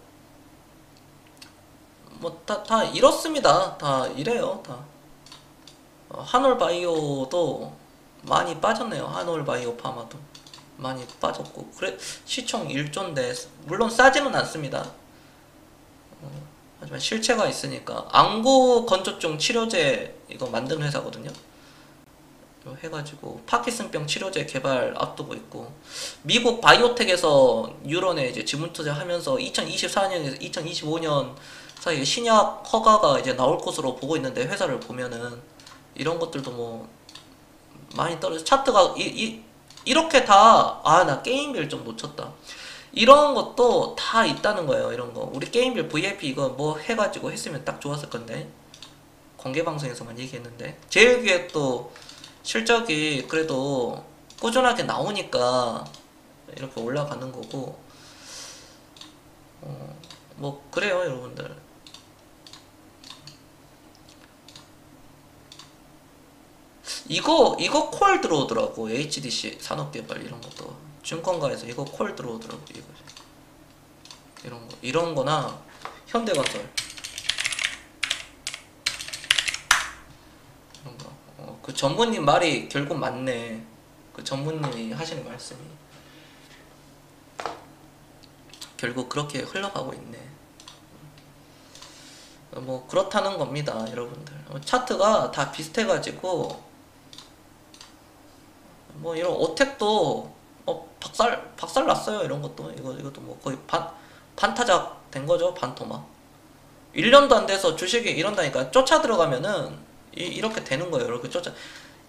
뭐 다 이렇습니다. 다 이래요. 다 한올바이오도 많이 빠졌네요. 한올바이오 파마도 많이 빠졌고 그래 시총 1조인데 물론 싸지는 않습니다. 하지만 실체가 있으니까 안구 건조증 치료제 이거 만드는 회사거든요. 해가지고 파킨슨병 치료제 개발 앞두고 있고 미국 바이오텍에서 유럽에 이제 지분 투자하면서 2024년에서 2025년 사이에 신약 허가가 이제 나올 것으로 보고 있는데 회사를 보면은 이런 것들도 뭐 많이 떨어져 차트가 이렇게 다 나 게임빌 좀 놓쳤다. 이런 것도 다 있다는 거예요. 이런 거 우리 게임빌 VIP 이거 뭐 해가지고 했으면 딱 좋았을 건데 공개 방송에서만 얘기했는데 제일기획도 실적이 그래도 꾸준하게 나오니까 이렇게 올라가는 거고 뭐 그래요 여러분들. 이거 콜 들어오더라고. HDC 산업개발 이런 것도 증권가에서 이거 콜 들어오더라고. 이런 거나 현대건설 이런 거. 그 전무님 말이 결국 맞네. 그 전무님이 하시는 말씀이 결국 그렇게 흘러가고 있네. 뭐 그렇다는 겁니다 여러분들. 차트가 다 비슷해가지고 뭐 이런 오텍도 박살 났어요. 이런 것도 이것도 뭐 거의 반타작 된 거죠. 반토막 1년도 안 돼서 주식이 이런다니까. 쫓아 들어가면은 이렇게 되는 거예요. 이렇게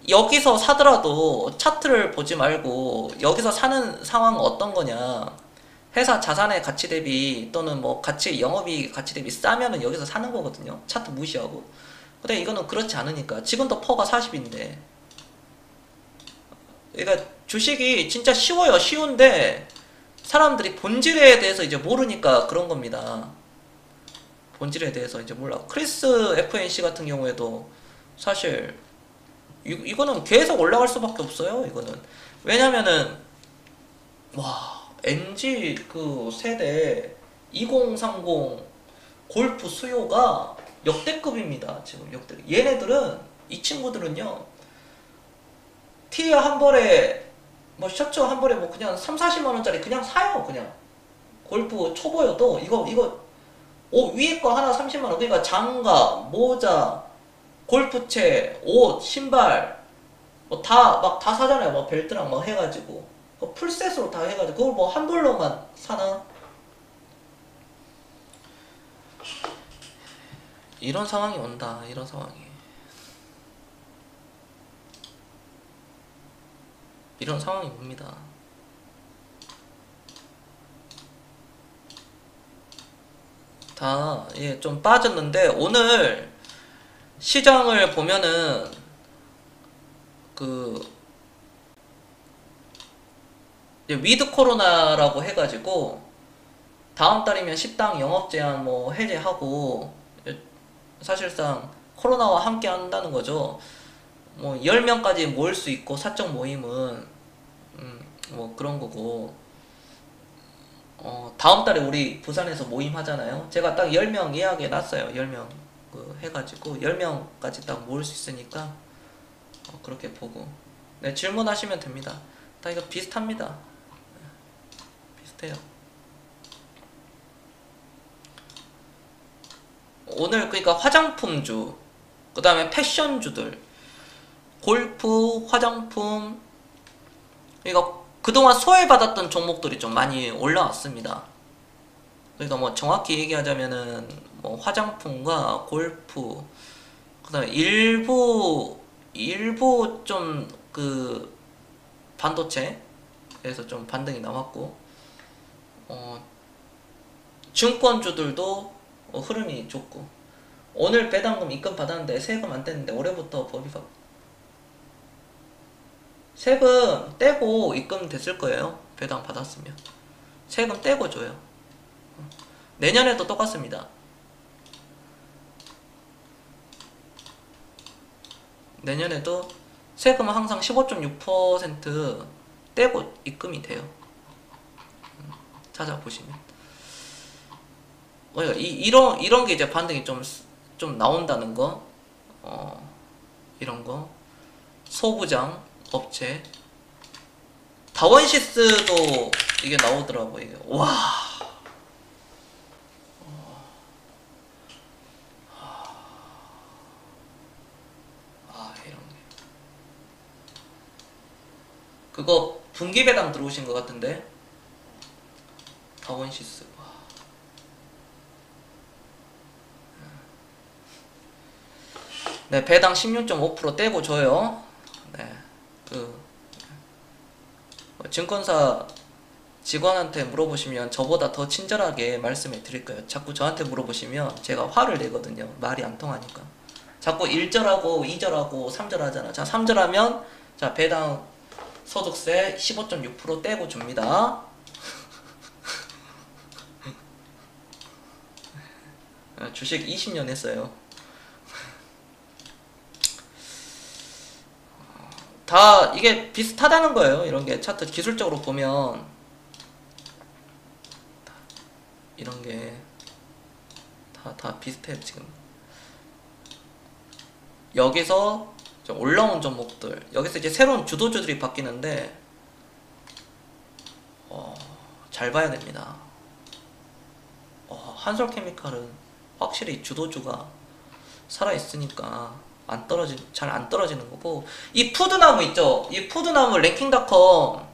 여기서 사더라도 차트를 보지 말고 여기서 사는 상황은 어떤 거냐, 회사 자산의 가치 대비 또는 뭐 영업이익 가치 대비 싸면은 여기서 사는 거거든요. 차트 무시하고. 근데 이거는 그렇지 않으니까. 지금도 퍼가 40인데 그러니까 주식이 진짜 쉬워요. 쉬운데 사람들이 본질에 대해서 이제 모르니까 그런 겁니다. 본질에 대해서 이제 몰라. 크리스 FNC 같은 경우에도 사실 이거는 계속 올라갈 수밖에 없어요. 이거는 왜냐면은 NG 그 세대 2030 골프 수요가 역대급입니다. 지금 역대급. 얘네들은 이 친구들은요 티어 한 벌에 뭐 셔츠 한 벌에 뭐 그냥 3, 40만 원짜리 그냥 사요. 그냥 골프 초보여도 이거 위에 거 하나 30만 원. 그러니까 장갑, 모자, 골프채, 옷, 신발 뭐 다 사잖아요. 뭐 벨트랑 뭐 해가지고 풀셋으로 다 해가지고 그걸 뭐 한 벌로만 사나? 이런 상황이 온다. 이런 상황이. 이런 상황이 옵니다. 다, 예, 좀 빠졌는데, 오늘 시장을 보면은, 그, 위드 코로나라고 해가지고, 다음 달이면 식당 영업 제한 뭐 해제하고, 사실상 코로나와 함께 한다는 거죠. 뭐 10명까지 모일 수 있고 사적 모임은 뭐 그런 거고 다음 달에 우리 부산에서 모임 하잖아요. 제가 딱 10명 예약해 놨어요. 10명 그 해가지고 10명까지 딱 모일 수 있으니까 그렇게 보고 네, 질문하시면 됩니다. 다 이거 비슷합니다. 비슷해요. 오늘 그러니까 화장품주, 그 다음에 패션주들, 골프, 화장품, 그러니까 그동안 소외받았던 종목들이 좀 많이 올라왔습니다. 그러니까 뭐 정확히 얘기하자면은 뭐 화장품과 골프, 그 다음에 일부 좀 그 반도체에서 좀 반등이 나왔고, 증권주들도 흐름이 좋고, 오늘 배당금 입금 받았는데 세금 안 떼는데 올해부터 법이 세금 떼고 입금 됐을 거예요. 배당 받았으면 세금 떼고 줘요. 내년에도 똑같습니다. 내년에도 세금은 항상 15.6% 떼고 입금이 돼요. 찾아보시면 이런 게 이제 반등이 좀 나온다는 거. 이런 거 소부장 업체 다원시스도 이게 나오더라고. 이게 와. 이런 게 그거 분기 배당 들어오신 것 같은데 다원시스. 네, 배당 16.5% 떼고 줘요. 네, 증권사 직원한테 물어보시면 저보다 더 친절하게 말씀해 드릴 거예요. 자꾸 저한테 물어보시면 제가 화를 내거든요. 말이 안 통하니까. 자꾸 1절하고 2절하고 3절 하잖아. 자, 3절 하면 자, 배당 소득세 15.6% 떼고 줍니다. 주식 20년 했어요. 다 이게 비슷하다는 거예요. 이런 게 차트 기술적으로 보면 이런 게 다 비슷해요. 지금 여기서 올라온 종목들, 여기서 이제 새로운 주도주들이 바뀌는데 잘 봐야 됩니다. 한솔케미칼은 확실히 주도주가 살아있으니까 잘 안 떨어지는 거고, 이 푸드나무 있죠? 이 푸드나무 랭킹닷컴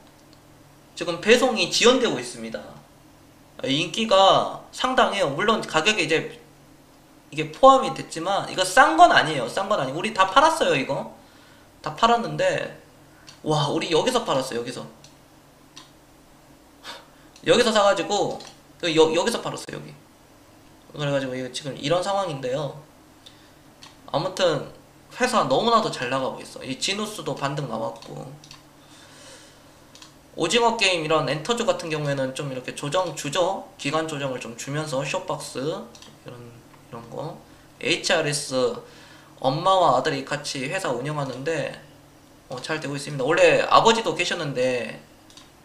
지금 배송이 지연되고 있습니다. 인기가 상당해요. 물론 가격이 이제 이게 포함이 됐지만 이거 싼 건 아니에요. 싼 건 아니고 우리 다 팔았어요. 이거 다 팔았는데 와, 우리 여기서 팔았어요. 여기서 사가지고 여기서 팔았어요. 여기. 그래가지고 이거 지금 이런 상황인데요. 아무튼 회사 너무나도 잘 나가고 있어. 이 지누스도 반등 나왔고, 오징어 게임 이런 엔터주 같은 경우에는 좀 이렇게 주죠. 기간 조정을 좀 주면서 쇼박스 이런 거. HRS 엄마와 아들이 같이 회사 운영하는데 잘 되고 있습니다. 원래 아버지도 계셨는데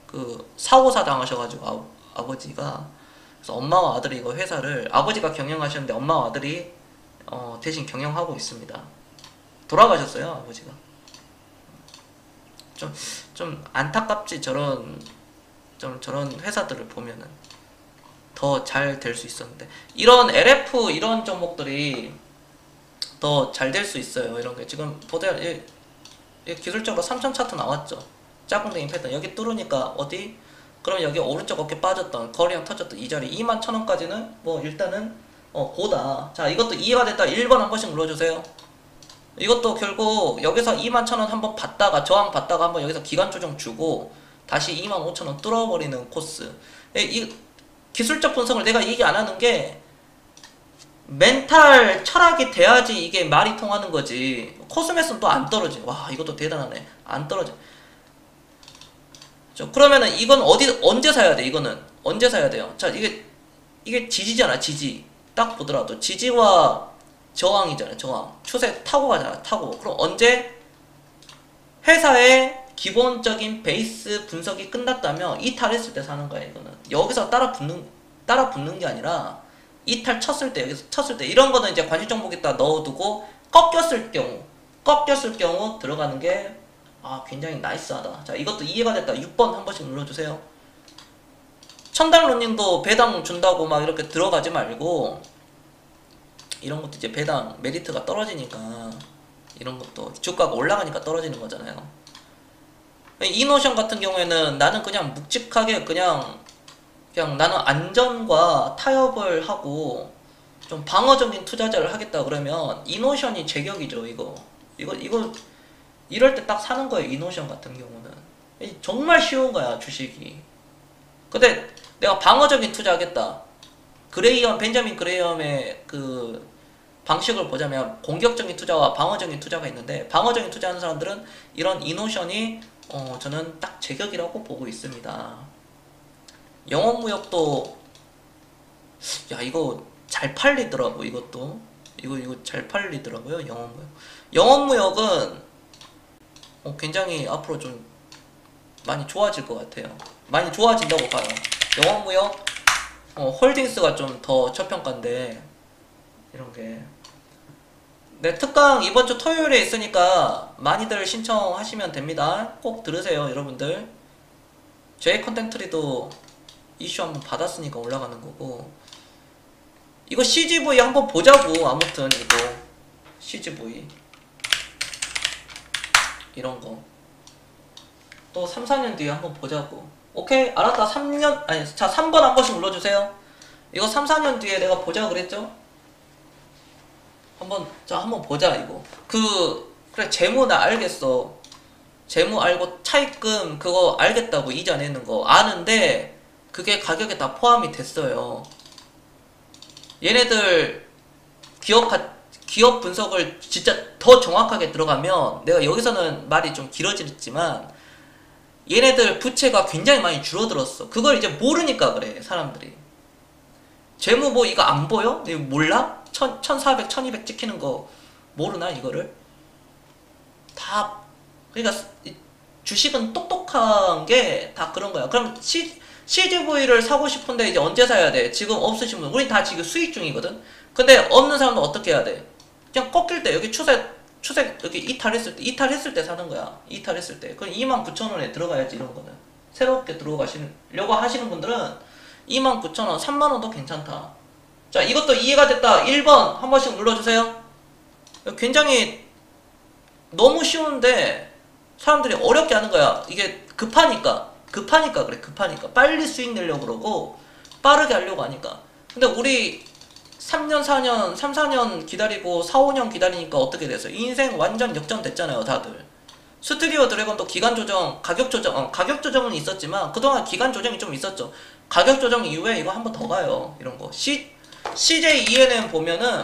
그 사고사 당하셔가지고 아버지가, 그래서 엄마와 아들이 이거 회사를 아버지가 경영하셨는데 엄마와 아들이 대신 경영하고 있습니다. 돌아가셨어요, 아버지가. 좀 안타깝지. 저런 회사들을 보면은 더 잘 될 수 있었는데, 이런 LF 이런 종목들이 더 잘 될 수 있어요. 이런 게 지금 보세요. 기술적으로 3000 차트 나왔죠. 짝꿍댕이 패턴 여기 뚫으니까 그럼 여기 오른쪽 어깨 빠졌던 거래량 터졌던 이 자리 21,000원까지는 뭐 일단은 보다. 자, 이것도 이해가 됐다. 1번 한 번씩 눌러주세요. 이것도 결국 여기서 21,000원 한번 받다가 저항 받다가 한번 여기서 기간 조정 주고 다시 25,000원 뚫어버리는 코스. 이 기술적 분석을 내가 얘기 안 하는 게 멘탈 철학이 돼야지 이게 말이 통하는 거지. 코스메스는 또 안 떨어져. 와, 이것도 대단하네. 안 떨어져. 그러면은 이건 언제 사야 돼? 이거는 언제 사야 돼요? 자, 이게 지지잖아. 지지. 딱 보더라도 지지와 저항이잖아요. 저항. 추세 타고 가잖아. 타고. 그럼 언제 회사의 기본적인 베이스 분석이 끝났다면 이탈했을 때 사는 거야. 이거는 여기서 따라 붙는 게 아니라 이탈 쳤을 때, 여기서 쳤을 때, 이런 거는 이제 관심 종목에다 넣어두고 꺾였을 경우 들어가는 게 굉장히 나이스하다. 자, 이것도 이해가 됐다. 6번 한 번씩 눌러주세요. 첨단론님도 배당 준다고 막 이렇게 들어가지 말고, 이런 것도 이제 배당 메리트가 떨어지니까, 이런 것도 주가가 올라가니까 떨어지는 거잖아요. 이노션 같은 경우에는 나는 그냥 묵직하게 그냥 나는 안전과 타협을 하고 좀 방어적인 투자자를 하겠다 그러면 이노션이 제격이죠. 이거 이럴 때 딱 사는 거예요. 이노션 같은 경우는 정말 쉬운 거야, 주식이. 근데 내가 방어적인 투자하겠다, 벤자민 그레이엄의 그 방식을 보자면 공격적인 투자와 방어적인 투자가 있는데, 방어적인 투자하는 사람들은 이런 이노션이 저는 딱 제격이라고 보고 있습니다. 영업무역도 이거 잘 팔리더라고. 이것도 이거 잘 팔리더라고요. 영업무역은 굉장히 앞으로 좀 많이 좋아질 것 같아요. 많이 좋아진다고 봐요. 영업무역 홀딩스가 좀 더 저평가인데, 이런게 네, 특강 이번 주 토요일에 있으니까 많이들 신청하시면 됩니다. 꼭 들으세요, 여러분들. 제 컨텐츠리도 이슈 한번 받았으니까 올라가는 거고, 이거 CGV 한번 보자고. 아무튼 이거 CGV 이런 거 또 3, 4년 뒤에 한번 보자고. 오케이, 알았다. 3번 한 번씩 눌러주세요. 이거 3, 4년 뒤에 내가 보자 그랬죠? 한번 보자. 이거 그래, 재무 나 알겠어. 재무 알고 차입금 그거 알겠다고. 이자 내는 거 아는데 그게 가격에 다 포함이 됐어요. 얘네들 기업 분석을 진짜 더 정확하게 들어가면, 내가 여기서는 말이 좀 길어지지만 얘네들 부채가 굉장히 많이 줄어들었어. 그걸 이제 모르니까 그래, 사람들이. 재무 뭐 이거 안 보여? 몰라? 1400, 1200 찍히는 거 모르나? 이거를 다. 그러니까 주식은 똑똑한 게 다 그런 거야. 그럼 CGV를 사고 싶은데 이제 언제 사야 돼? 지금 없으신 분, 우린 다 지금 수익 중이거든. 근데 없는 사람은 어떻게 해야 돼? 그냥 꺾일 때, 여기 추세 여기 이탈했을 때 사는 거야. 이탈했을 때. 그럼 29,000원에 들어가야지. 이런 거는 새롭게 들어가시려고 하시는 분들은 29,000원, 3만원도 괜찮다. 자, 이것도 이해가 됐다. 1번 한 번씩 눌러주세요. 굉장히 너무 쉬운데 사람들이 어렵게 하는 거야. 이게 급하니까 그래. 급하니까 빨리 수익 내려고 그러고 빠르게 하려고 하니까. 근데 우리 3, 4년 기다리고 4, 5년 기다리니까 어떻게 됐어요? 인생 완전 역전됐잖아요, 다들. 스튜디오 드래곤도 기간 조정, 가격 조정은 있었지만 그동안 기간 조정이 좀 있었죠. 가격 조정 이후에 이거 한 번 더 가요. 이런 거. CJ ENM 보면은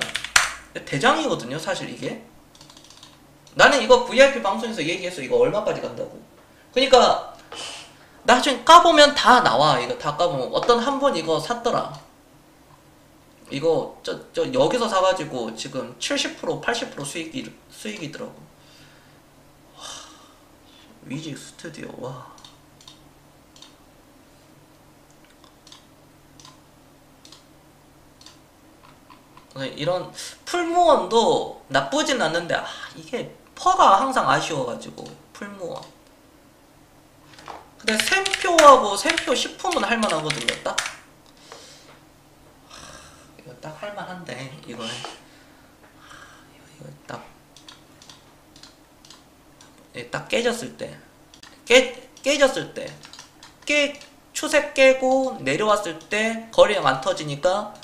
대장이거든요, 사실 이게. 나는 이거 VIP 방송에서 얘기했어. 이거 얼마까지 간다고. 그러니까 나중에 까보면 다 나와. 이거 다 까보면 어떤 한 분 이거 샀더라. 이거 여기서 사가지고 지금 70% 80% 수익이더라고. 와, 위직 스튜디오. 와. 이런 풀무원도 나쁘진 않는데 이게 퍼가 항상 아쉬워가지고. 풀무원. 근데 샘표 식품은 할만하거든요. 딱 이거 딱 할만한데, 이거 딱 깨졌을 때, 깨졌을 때, 추세 깨고 내려왔을 때 거래량 안 터지니까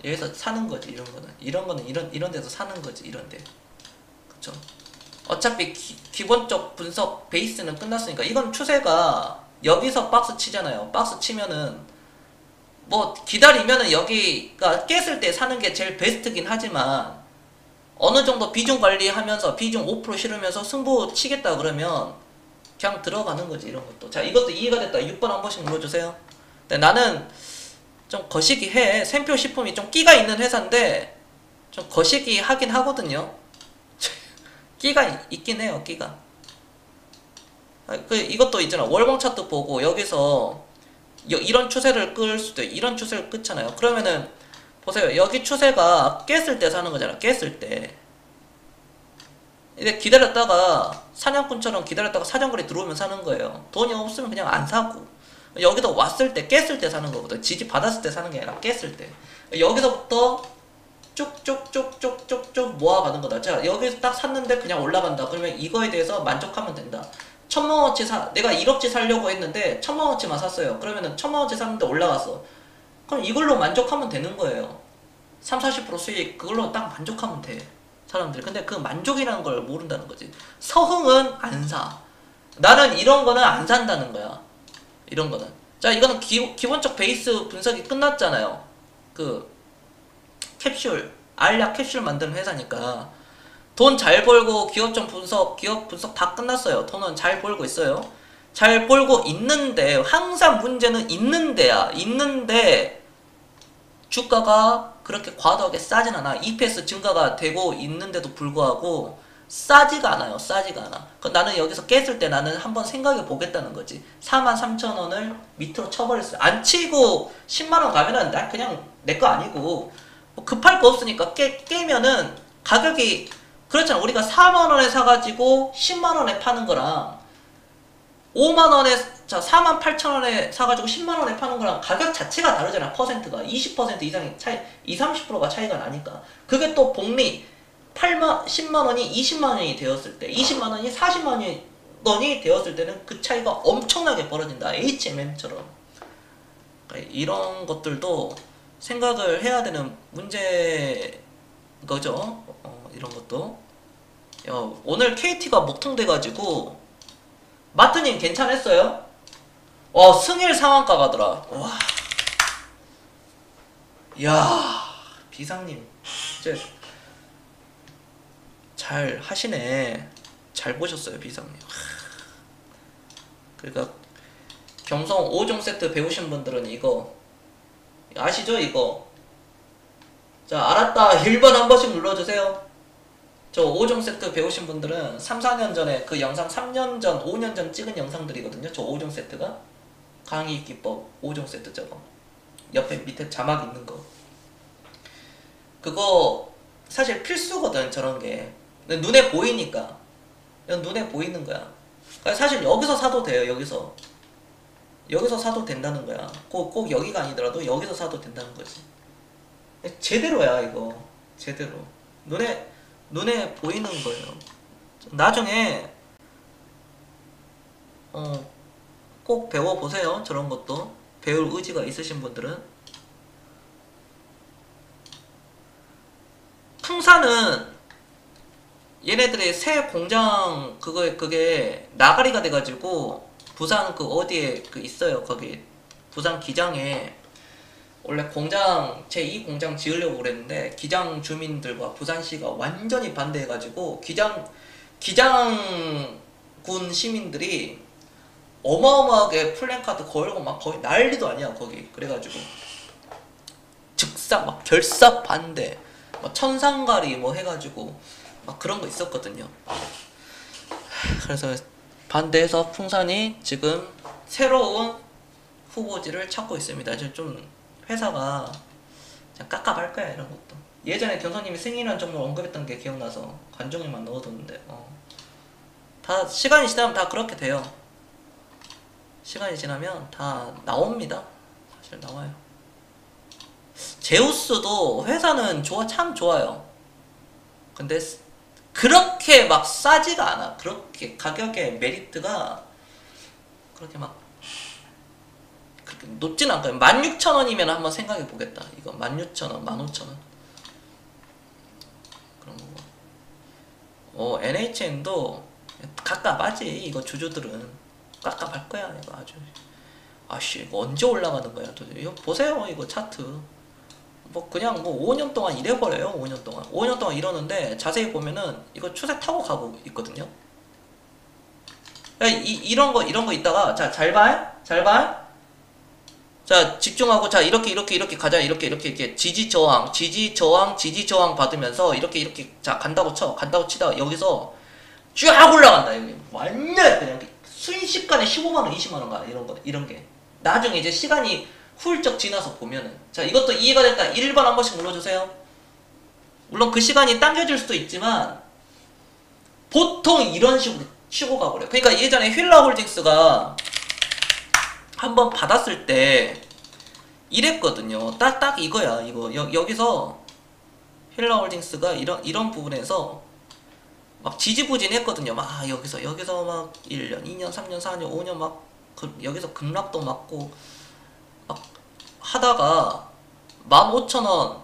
여기서 사는 거지. 이런 거는 이런 데서 사는 거지. 이런 데. 그쵸? 어차피 기본적 분석 베이스는 끝났으니까 이건 추세가 여기서 박스 치잖아요. 박스 치면은 뭐 기다리면은 여기가 깼을 때 사는 게 제일 베스트긴 하지만 어느 정도 비중 관리하면서 비중 5% 실으면서 승부 치겠다 그러면 그냥 들어가는 거지. 이런 것도. 자, 이것도 이해가 됐다. 6번 한 번씩 눌러주세요. 근데 나는 좀 거시기 해. 샘표 식품이 좀 끼가 있는 회사인데 좀 거시기 하긴 하거든요. 끼가 있긴 해요. 끼가. 이것도 있잖아. 월봉 차트 보고 여기서 이런 추세를 끌 수도 이런 추세를 끌잖아요. 그러면은 보세요. 여기 추세가 깼을 때 사는 거잖아. 깼을 때. 근데 기다렸다가 사냥꾼처럼 기다렸다가 사정거리 들어오면 사는 거예요. 돈이 없으면 그냥 안 사고. 여기도 왔을 때 깼을 때 사는 거거든. 지지 받았을 때 사는 게 아니라 깼을 때. 여기서부터 쭉쭉쭉쭉쭉쭉 모아가는 거다. 자, 여기서 딱 샀는데 그냥 올라간다. 그러면 이거에 대해서 만족하면 된다. 1000만원어치 내가 1억치 살려고 했는데 1000만원어치만 샀어요. 그러면은 1000만원어치 샀는데 올라갔어. 그럼 이걸로 만족하면 되는 거예요. 30-40% 수익 그걸로 딱 만족하면 돼. 사람들이. 근데 그 만족이라는 걸 모른다는 거지. 서흥은 안 사. 나는 이런 거는 안 산다는 거야. 이런 거는. 자, 이거는 기본적 베이스 분석이 끝났잖아요. 그 캡슐, 알약 캡슐 만드는 회사니까 돈 잘 벌고 기업 분석 다 끝났어요. 돈은 잘 벌고 있어요. 잘 벌고 있는데 항상 문제는 있는데야. 있는데 주가가 그렇게 과도하게 싸진 않아. EPS 증가가 되고 있는데도 불구하고 싸지가 않아요. 싸지가 않아. 나는 여기서 깼을 때 나는 한번 생각해 보겠다는 거지. 43,000원을 밑으로 쳐버렸어요. 안 치고 10만원 가면은 나 그냥 내 거 아니고 뭐 급할 거 없으니까 깨면은 가격이 그렇잖아. 우리가 4만원에 사가지고 10만원에 파는 거랑 5만원에, 자, 48,000원에 사가지고 10만원에 파는 거랑 가격 자체가 다르잖아. 퍼센트가. 20% 이상의 차이, 20-30%가 차이가 나니까. 그게 또 복리, 10만원이 20만원이 되었을 때, 20만원이 40만원이 되었을 때는 그 차이가 엄청나게 벌어진다. HMM처럼. 그러니까 이런 것들도 생각을 해야 되는 문제 거죠. 이런 것도. 오늘 KT가 목통돼가지고 마트님 괜찮았어요? 승일 상한가 가더라. 와. 야, 비상님 진짜 잘 하시네. 잘 보셨어요, 비상님. 그러니까 경성 5종 세트 배우신 분들은 이거 아시죠? 이거. 자, 알았다. 1번 한 번씩 눌러주세요. 저 5종 세트 배우신 분들은 3-4년 전에 그 영상 3년 전, 5년 전 찍은 영상들이거든요. 저 5종 세트가. 강의 기법 5종 세트 저거. 옆에 밑에 자막 있는 거. 그거 사실 필수거든, 저런 게. 눈에 보이니까. 눈에 보이는 거야. 그러니까 사실 여기서 사도 돼요, 여기서. 여기서 사도 된다는 거야. 꼭 여기가 아니더라도 여기서 사도 된다는 거지. 제대로야, 이거. 제대로. 눈에 보이는 거예요. 나중에 꼭 배워보세요. 저런 것도. 배울 의지가 있으신 분들은. 풍사는 얘네들의 새 공장 그게 나가리가 돼가지고 부산 그 어디에 그 있어요. 거기 부산 기장에 원래 공장 제2 공장 지으려고 그랬는데 기장 주민들과 부산시가 완전히 반대해가지고 기장군 시민들이 어마어마하게 플랜카드 걸고 막 거의 난리도 아니야 거기. 그래가지고 즉사 막 결사 반대 막 천상가리 뭐 해가지고 막 그런 거 있었거든요. 그래서 반대해서 풍산이 지금 새로운 후보지를 찾고 있습니다. 좀 회사가 그냥 깝깝할 거야 이런 것도. 예전에 견선님이 승인이라는 종목을 언급했던 게 기억나서 관종에만 넣어뒀는데 다 시간이 지나면 다 그렇게 돼요. 시간이 지나면 다 나옵니다. 사실 나와요. 제우스도 회사는 참 좋아요. 근데 그렇게 막 싸지가 않아. 그렇게 가격의 메리트가 그렇게 막 높진 않고요. 16,000원이면 한번 생각해 보겠다. 이거 16,000원, 15,000원 그런 거고. NHN도 깝깝하지. 이거 주주들은 깝깝할 거야. 이거 아주. 아씨, 이거 언제 올라가는 거야 도대체. 이거 보세요. 이거 차트. 뭐 그냥 뭐 5년 동안 이래버려요. 5년 동안. 5년 동안 이러는데 자세히 보면은 이거 추세 타고 가고 있거든요. 이런 거 있다가 자, 잘 봐. 자, 집중하고 자, 이렇게 가자. 이렇게 지지 저항 받으면서 이렇게 자, 간다고 치다가 여기서 쫙 올라간다. 여기 완전 그냥 순식간에 15만원, 20만원 가. 이런 게. 나중에 이제 시간이 훌쩍 지나서 보면은. 자, 이것도 이해가 됐다. 1번 한 번씩 눌러주세요. 물론 그 시간이 당겨질 수도 있지만, 보통 이런 식으로 치고 가버려요. 그러니까 예전에 휠라홀딩스가 한번 받았을 때, 이랬거든요. 딱 이거야. 여기서 휠라홀딩스가 이런 부분에서 막 지지부진했거든요. 막 여기서 막 1년, 2년, 3년, 4년, 5년 막 여기서 급락도 맞고 막 하다가 15,000원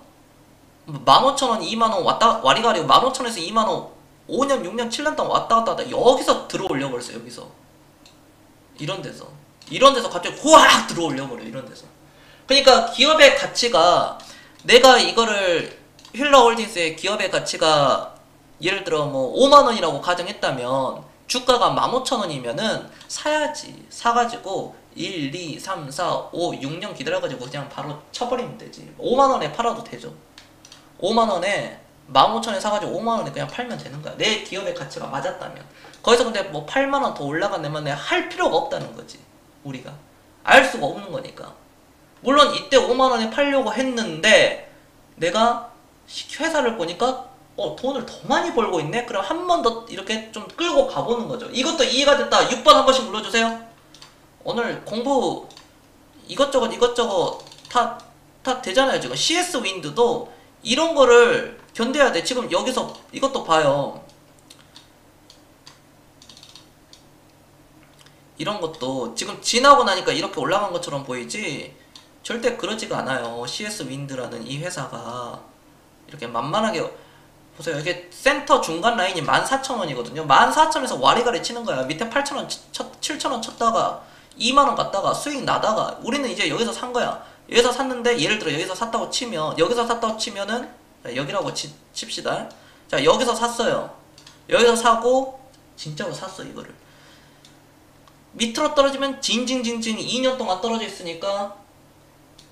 2만원 와리가리 15,000원에서 2만원 5년, 6년, 7년 동안 왔다 갔다 하다 여기서 들어올려 버렸어요. 여기서 이런 데서 갑자기 후악 들어올려 버려. 이런 데서. 그러니까 기업의 가치가 내가 이거를 휠라홀딩스의 기업의 가치가 예를 들어 뭐 5만원이라고 가정했다면 주가가 15,000원이면은 사야지. 사가지고 1, 2, 3, 4, 5, 6년 기다려가지고 그냥 바로 쳐버리면 되지. 5만원에 팔아도 되죠. 5만원에 15,000원에 사가지고 5만원에 그냥 팔면 되는 거야. 내 기업의 가치가 맞았다면. 거기서 근데 뭐 8만원 더 올라간다면 할 필요가 없다는 거지. 우리가 알 수가 없는 거니까. 물론 이때 5만원에 팔려고 했는데 내가 회사를 보니까 돈을 더 많이 벌고 있네? 그럼 한 번 더 이렇게 좀 끌고 가보는 거죠. 이것도 이해가 됐다. 6번 한 번씩 눌러주세요. 오늘 공부 이것저것 다 되잖아요. 지금 CS 윈드도 이런 거를 견뎌야 돼. 지금 여기서 이것도 봐요. 이런 것도 지금 지나고 나니까 이렇게 올라간 것처럼 보이지 절대 그러지가 않아요. CS 윈드라는 이 회사가 이렇게 만만하게 보세요. 이게 센터 중간 라인이 14,000원이거든요. 14,000원에서 와리가리 치는 거야. 밑에 8,000원, 7,000원 쳤다가 2만원 갔다가 수익 나다가 우리는 이제 여기서 산 거야. 여기서 샀는데 예를 들어 여기서 샀다고 치면은 여기라고 칩시다. 자, 여기서 샀어요. 여기서 사고 진짜로 샀어. 이거를 밑으로 떨어지면 징징징징 2년 동안 떨어져 있으니까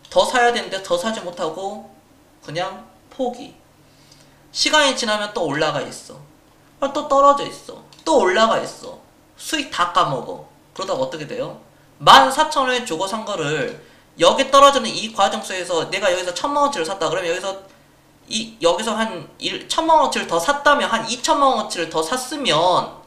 더 사야 되는데 더 사지 못하고 그냥 포기. 시간이 지나면 또 올라가 있어. 또 떨어져 있어. 또 올라가 있어. 수익 다 까먹어. 그러다가 어떻게 돼요? 14,000원에 주고 산 거를 여기 떨어지는 이 과정 속에서 내가 여기서 1,000만원어치를 샀다. 그러면 여기서 한 1,000만원어치를 더 샀다면 한 2,000만원어치를 더 샀으면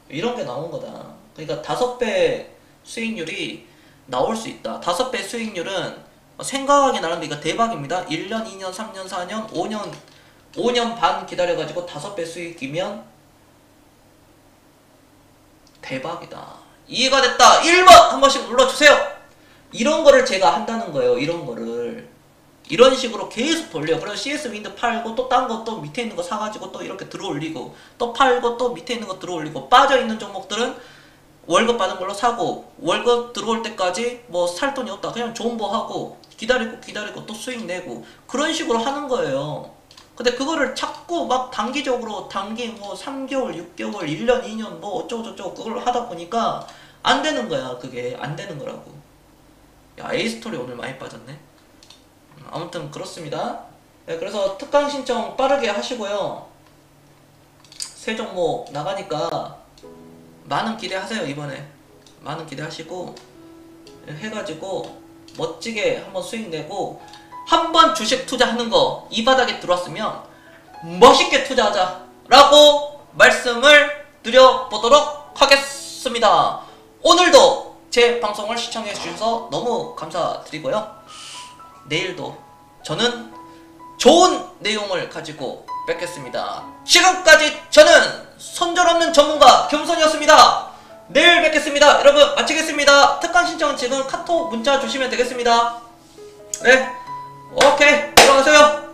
이런 게 나온 거다. 그러니까 5배 수익률이 나올 수 있다. 5배 수익률은 생각하기 나름인데 이거 대박입니다. 1년, 2년, 3년, 4년, 5년 반 기다려가지고 5배 수익이면 대박이다. 이해가 됐다. 1번 한 번씩 눌러주세요. 이런 거를 제가 한다는 거예요. 이런 거를 이런 식으로 계속 돌려. 그래서 CS 윈드 팔고 또 딴 거 또 밑에 있는 거 사가지고 또 이렇게 들어올리고 또 팔고 또 밑에 있는 거 들어올리고 빠져있는 종목들은 월급 받은 걸로 사고 월급 들어올 때까지 뭐 살 돈이 없다. 그냥 존버하고 기다리고 또 수익 내고 그런 식으로 하는 거예요. 근데 그거를 자꾸 막 단기적으로 뭐 3개월, 6개월, 1년, 2년 뭐 어쩌고저쩌고 그걸 하다 보니까 안 되는 거야. 그게 안 되는 거라고. 야, A스토리 오늘 많이 빠졌네. 아무튼 그렇습니다. 네, 그래서 특강 신청 빠르게 하시고요. 새 종목 나가니까 많은 기대하세요. 이번에 많은 기대하시고 해가지고 멋지게 한번 수익 내고 한번 주식 투자하는 거 이 바닥에 들어왔으면 멋있게 투자하자 라고 말씀을 드려보도록 하겠습니다. 오늘도 제 방송을 시청해 주셔서 너무 감사드리고요. 내일도 저는 좋은 내용을 가지고 뵙겠습니다. 지금까지 저는 손절없는 전문가 겸손이었습니다. 내일 뵙겠습니다. 여러분 마치겠습니다. 특강 신청은 지금 카톡 문자 주시면 되겠습니다. 네, 오케이, 들어가세요.